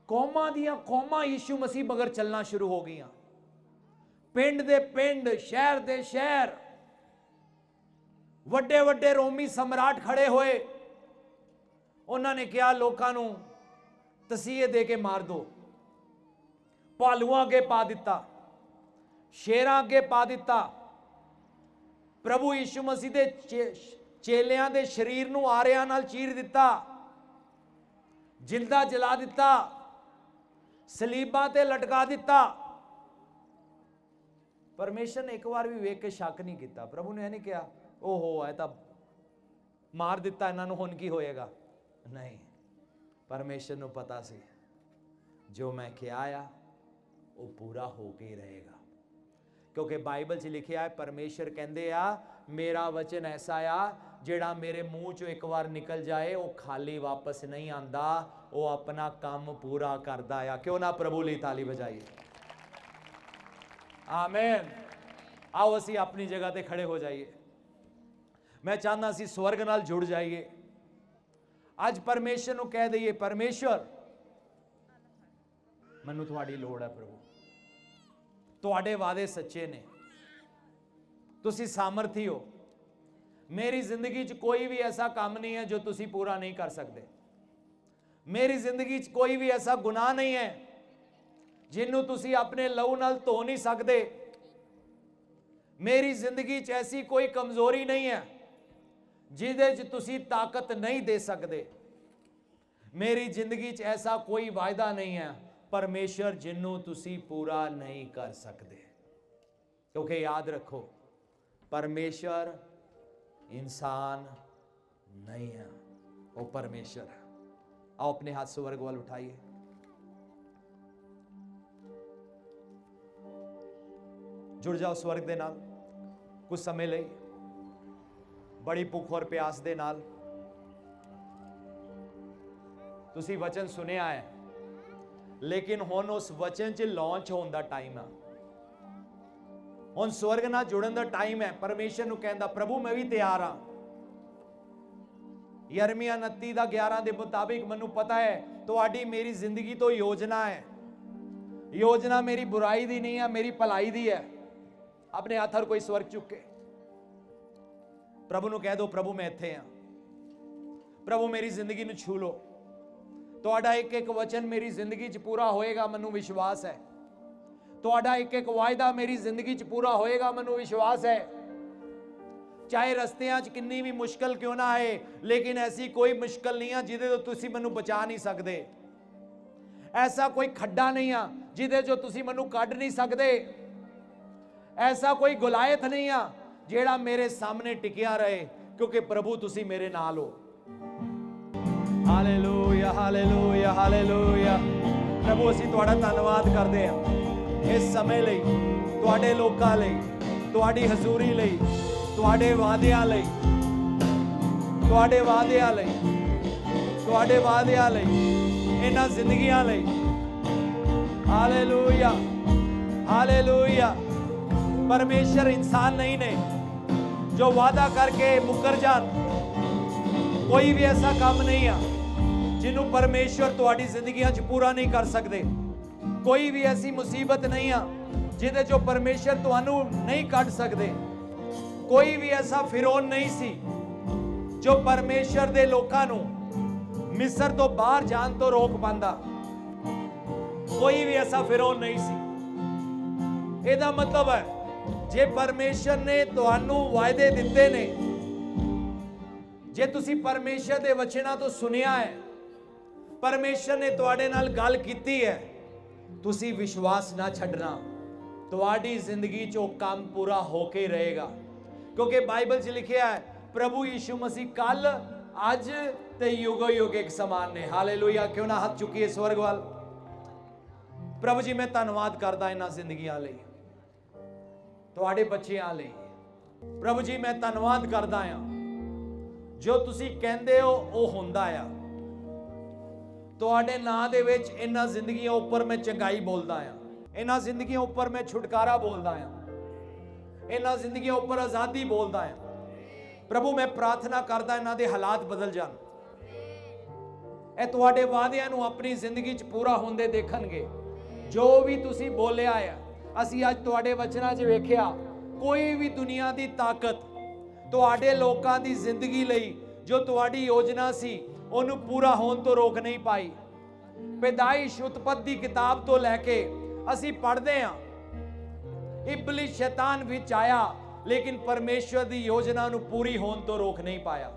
कौमां दियां कौमां यीशु मसीह मगर चलना शुरू हो गई, पिंड दे पिंड, शहर दे शहर, वड्डे वड्डे रोमी सम्राट खड़े होए। उन्होंने क्या, लोकां नू तसीहे दे के मार दो, भालुआं अगे पा दिता, शेरां अगे पा दिता। प्रभु यीशु मसीह दे चेलियां दे शरीर नू आरियां नाल चीर दिता, जिंदा जला दिता, सलीबां ते लटका दिता। परमेश्वर ने एक बार भी वेख के शक नहीं किया। प्रभु ने नहीं कहा ओहो है तो मार दिता, इन्हों हुण की होएगा। नहीं, परमेश्वर नू पता सी जो मैं क्या आया वो पूरा होके ही रहेगा, क्योंकि बाइबल च लिखिया है, परमेश्वर कहंदे आ मेरा वचन ऐसा आ जिहड़ा मेरे मूँह चो एक बार निकल जाए वो खाली वापस नहीं आंदा, वो अपना काम पूरा करदा आ। क्यों ना प्रभु लई ताली बजाइए। आमीन। आओ असी अपनी जगह ते खड़े हो जाइए। मैं चाहना असी स्वर्ग नाल जुड़ जाइए। अज परमेश्वर नू कह दईए, परमेश्वर मैनू तुहाडी लोड़ है, प्रभु तुहाडे वादे सच्चे ने, तुसी सामर्थी हो। मेरी जिंदगी च कोई भी ऐसा काम नहीं है जो तुसी पूरा नहीं कर सकते। मेरी जिंदगी च कोई भी ऐसा गुनाह नहीं है जिन्हों तुसी अपने लहू नाल धो नहीं सकते। मेरी जिंदगी च ऐसी कोई कमजोरी नहीं है ਜਿਹਦੇ 'ਚ ਤੁਸੀਂ ਤਾਕਤ ਨਹੀਂ ਦੇ ਸਕਦੇ। ਮੇਰੀ ਜ਼ਿੰਦਗੀ 'ਚ ਐਸਾ ਕੋਈ ਵਾਅਦਾ ਨਹੀਂ ਹੈ ਪਰਮੇਸ਼ਰ ਜਿਹਨੂੰ ਤੁਸੀਂ ਪੂਰਾ ਨਹੀਂ ਕਰ ਸਕਦੇ। ਕਿਉਂਕਿ ਯਾਦ ਰੱਖੋ, परमेश्वर इंसान नहीं है, वो परमेश्वर है। आओ अपने हाथ स्वर्ग वाल उठाइए। जुड़ जाओ स्वर्ग दे नाल कुछ समय ले, बड़ी भुख और प्यास दे नाल। तुसी वचन सुनिया है, लेकिन हुण उस वचन च लॉन्च होने का टाइम है। हुण स्वर्ग नाल जुड़न का टाइम है। परमेश्वर नूं कहंदा प्रभु मैं भी तैयार हाँ। यरमिया 29:11 के मुताबिक मैनूं पता है तुहाडी मेरी जिंदगी तो योजना है। योजना मेरी बुराई दी नहीं है, मेरी भलाई दी है। अपने हाथ हर कोई स्वर्ग चुके प्रभु नूं कह दो, प्रभु मैं इत्थे हाँ, प्रभु मेरी जिंदगी नूं छू लो। तुहाडा एक एक वचन मेरी जिंदगी च पूरा होएगा, मैनूं विश्वास है। तुहाडा एक एक वायदा मेरी जिंदगी च पूरा होएगा, मैनूं विश्वास है। चाहे रस्तियां च किन्नी भी मुश्किल क्यों ना आए, लेकिन ऐसी कोई मुश्किल नहीं है जिहदे तो तुसीं मैनूं बचा नहीं सकदे। ऐसा कोई खड्डा नहीं है जिहदे चों तुसीं मैनूं कढ नहीं सकदे। ऐसा कोई गुलायत नहीं है जेड़ा मेरे सामने टिकिया रहे, क्योंकि प्रभु तुसीं मेरे नाल हो। Hallelujah hallelujah hallelujah. प्रभु असीं तुहाडा धन्नवाद करदे हां इस समय लई, तुहाडे लोकां लई, तुहाडी हजूरी लई, तुहाडे वादियां लई, तुहाडे वादियां लई, तुहाडे वादियां लई, इन्हां जिंदगियां लई। Hallelujah hallelujah. परमेश्वर इंसान नहीं ने जो वादा करके मुकर जान। कोई भी ऐसा काम नहीं है जिन्हों परमेश्वर तुहाडी जिंदगियां च पूरा नहीं कर सकते। कोई भी ऐसी मुसीबत नहीं है जिहदे चों परमेश्वर तुहानू नहीं कढ सकते। कोई भी ऐसा फिरौन नहीं सी जो परमेश्वर दे लोकां नू मिस्र तो बाहर जान तो रोक पांदा। कोई भी ऐसा फिरौन नहीं सी। ਇਹਦਾ मतलब है जे परमेश्वर ने तुहानू वायदे दिते ने, जे तुसी परमेश्वर दे वचनां तो सुनिया है, परमेश्वर ने तुहाडे नाल गल कीती है, तुसी विश्वास ना छड्डना। तुहाडी जिंदगी चो काम पूरा होके रहेगा, क्योंकि बाइबल च लिखिया है प्रभु यीशु मसीह कल अज ते युगो युग एक समान ने। हालेलुया। क्यों ना हाथ चुकीए स्वर्ग वाल। प्रभु जी मैं धन्नवाद करदा इन्हां जिंदगियां लई, तुहाडे बच्चियां लई। प्रभु जी मैं धन्नवाद करदा हां जो तुसी कहंदे हो ਉਹ ਹੁੰਦਾ ਆ। ਤੁਹਾਡੇ ਨਾਂ ਦੇ ਵਿੱਚ ਇਹਨਾਂ ਜ਼ਿੰਦਗੀਆਂ ਉੱਪਰ ਮੈਂ ਚੰਗਾਈ ਬੋਲਦਾ ਆ, ਇਹਨਾਂ ਜ਼ਿੰਦਗੀਆਂ ਉੱਪਰ ਮੈਂ ਛੁਟਕਾਰਾ ਬੋਲਦਾ ਆ, ਇਹਨਾਂ ਜ਼ਿੰਦਗੀਆਂ ਉੱਪਰ ਆਜ਼ਾਦੀ ਬੋਲਦਾ ਆ। ਪ੍ਰਭੂ ਮੈਂ ਪ੍ਰਾਰਥਨਾ ਕਰਦਾ ਇਹਨਾਂ ਦੇ ਹਾਲਾਤ ਬਦਲ ਜਾਣ। ਇਹ ਤੁਹਾਡੇ ਵਾਅਦਿਆਂ ਨੂੰ ਆਪਣੀ ਜ਼ਿੰਦਗੀ 'ਚ ਪੂਰਾ ਹੁੰਦੇ ਦੇਖਣਗੇ। ਜੋ ਵੀ ਤੁਸੀਂ ਬੋਲਿਆ ਆ, ਅਸੀਂ ਅੱਜ ਤੁਹਾਡੇ ਵਚਨਾਂ 'ਚ ਵੇਖਿਆ, ਕੋਈ ਵੀ ਦੁਨੀਆ ਦੀ ਤਾਕਤ ਤੁਹਾਡੇ ਲੋਕਾਂ ਦੀ ਜ਼ਿੰਦਗੀ ਲਈ ਜੋ ਤੁਹਾਡੀ ਯੋਜਨਾ ਸੀ ਉਹਨੂੰ ਪੂਰਾ ਹੋਣ ਤੋਂ ਰੋਕ ਨਹੀਂ ਪਾਈ। ਪੈਦਾਇਸ਼ ਉਤਪਤ ਦੀ ਕਿਤਾਬ ਤੋਂ ਲੈ ਕੇ ਅਸੀਂ ਪੜ੍ਹਦੇ ਹਾਂ, ਇਬਲਿਸ ਸ਼ੈਤਾਨ ਵਿੱਚ ਆਇਆ, ਲੇਕਿਨ ਪਰਮੇਸ਼ਵਰ ਦੀ ਯੋਜਨਾ ਨੂੰ ਪੂਰੀ ਹੋਣ ਤੋਂ ਰੋਕ ਨਹੀਂ ਪਾਇਆ।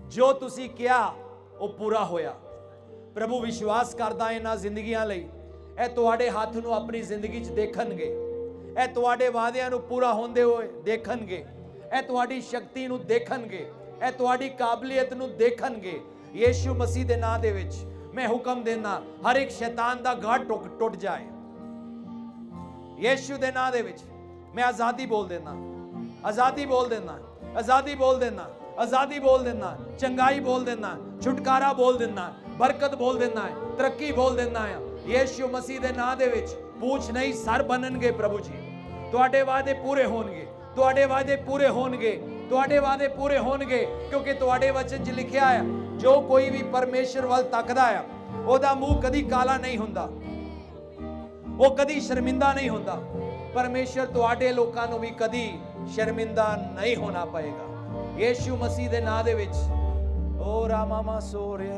ਜੋ ਤੁਸੀਂ ਕਿਹਾ ਉਹ ਪੂਰਾ ਹੋਇਆ। ਪ੍ਰਭੂ ਵਿਸ਼ਵਾਸ ਕਰਦਾ ਇਹਨਾਂ ਜ਼ਿੰਦਗੀਆਂ ਲਈ, ਇਹ ਤੁਹਾਡੇ ਹੱਥ ਨੂੰ ਆਪਣੀ ਜ਼ਿੰਦਗੀ 'ਚ ਦੇਖਣਗੇ, ਇਹ ਤੁਹਾਡੇ ਵਾਅਦਿਆਂ ਨੂੰ ਪੂਰਾ ਹੁੰਦੇ ਹੋਏ ਦੇਖਣਗੇ, ਇਹ ਤੁਹਾਡੀ ਸ਼ਕਤੀ ਨੂੰ ਦੇਖਣਗੇ, ਇਹ ਤੁਹਾਡੀ ਕਾਬਲੀਅਤ ਨੂੰ ਦੇਖਣਗੇ। ਯੀਸ਼ੂ ਮਸੀਹ ਦੇ ਨਾਮ ਦੇ ਵਿੱਚ ਮੈਂ ਹੁਕਮ ਦੇਣਾ, ਹਰ ਇੱਕ ਸ਼ੈਤਾਨ ਦਾ ਗੜ ਟੁੱਟ ਜਾਏ। ਯੀਸ਼ੂ ਦੇ ਨਾਮ ਦੇ ਵਿੱਚ मैं आजादी बोल देना, आजादी बोल देना, आजादी बोल देना, आजादी बोल देना, चंगाई बोल देना, छुटकारा बोल देना, बरकत बोल देना है, तरक्की बोल देना है। यीशु मसीह दे नाम दे विच पूछ नहीं सर बननगे। प्रभु जी तुहाडे वादे पूरे होणगे, तुहाडे वादे पूरे होणगे, तुहाडे वादे पूरे होणगे, क्योंकि तुहाडे वचन च लिखिया है जो कोई भी परमेश्वर वल तकदा है ओदा मुंह कदी काला नहीं हुंदा, वो कदी शर्मिंदा नहीं हुंदा। परमेश्वर तुहाडे लोकां नूं भी कदी शर्मिंदा नहीं होना पएगा। यीशु मसीह दे नाम दे विच ओ रामा मा सोरे।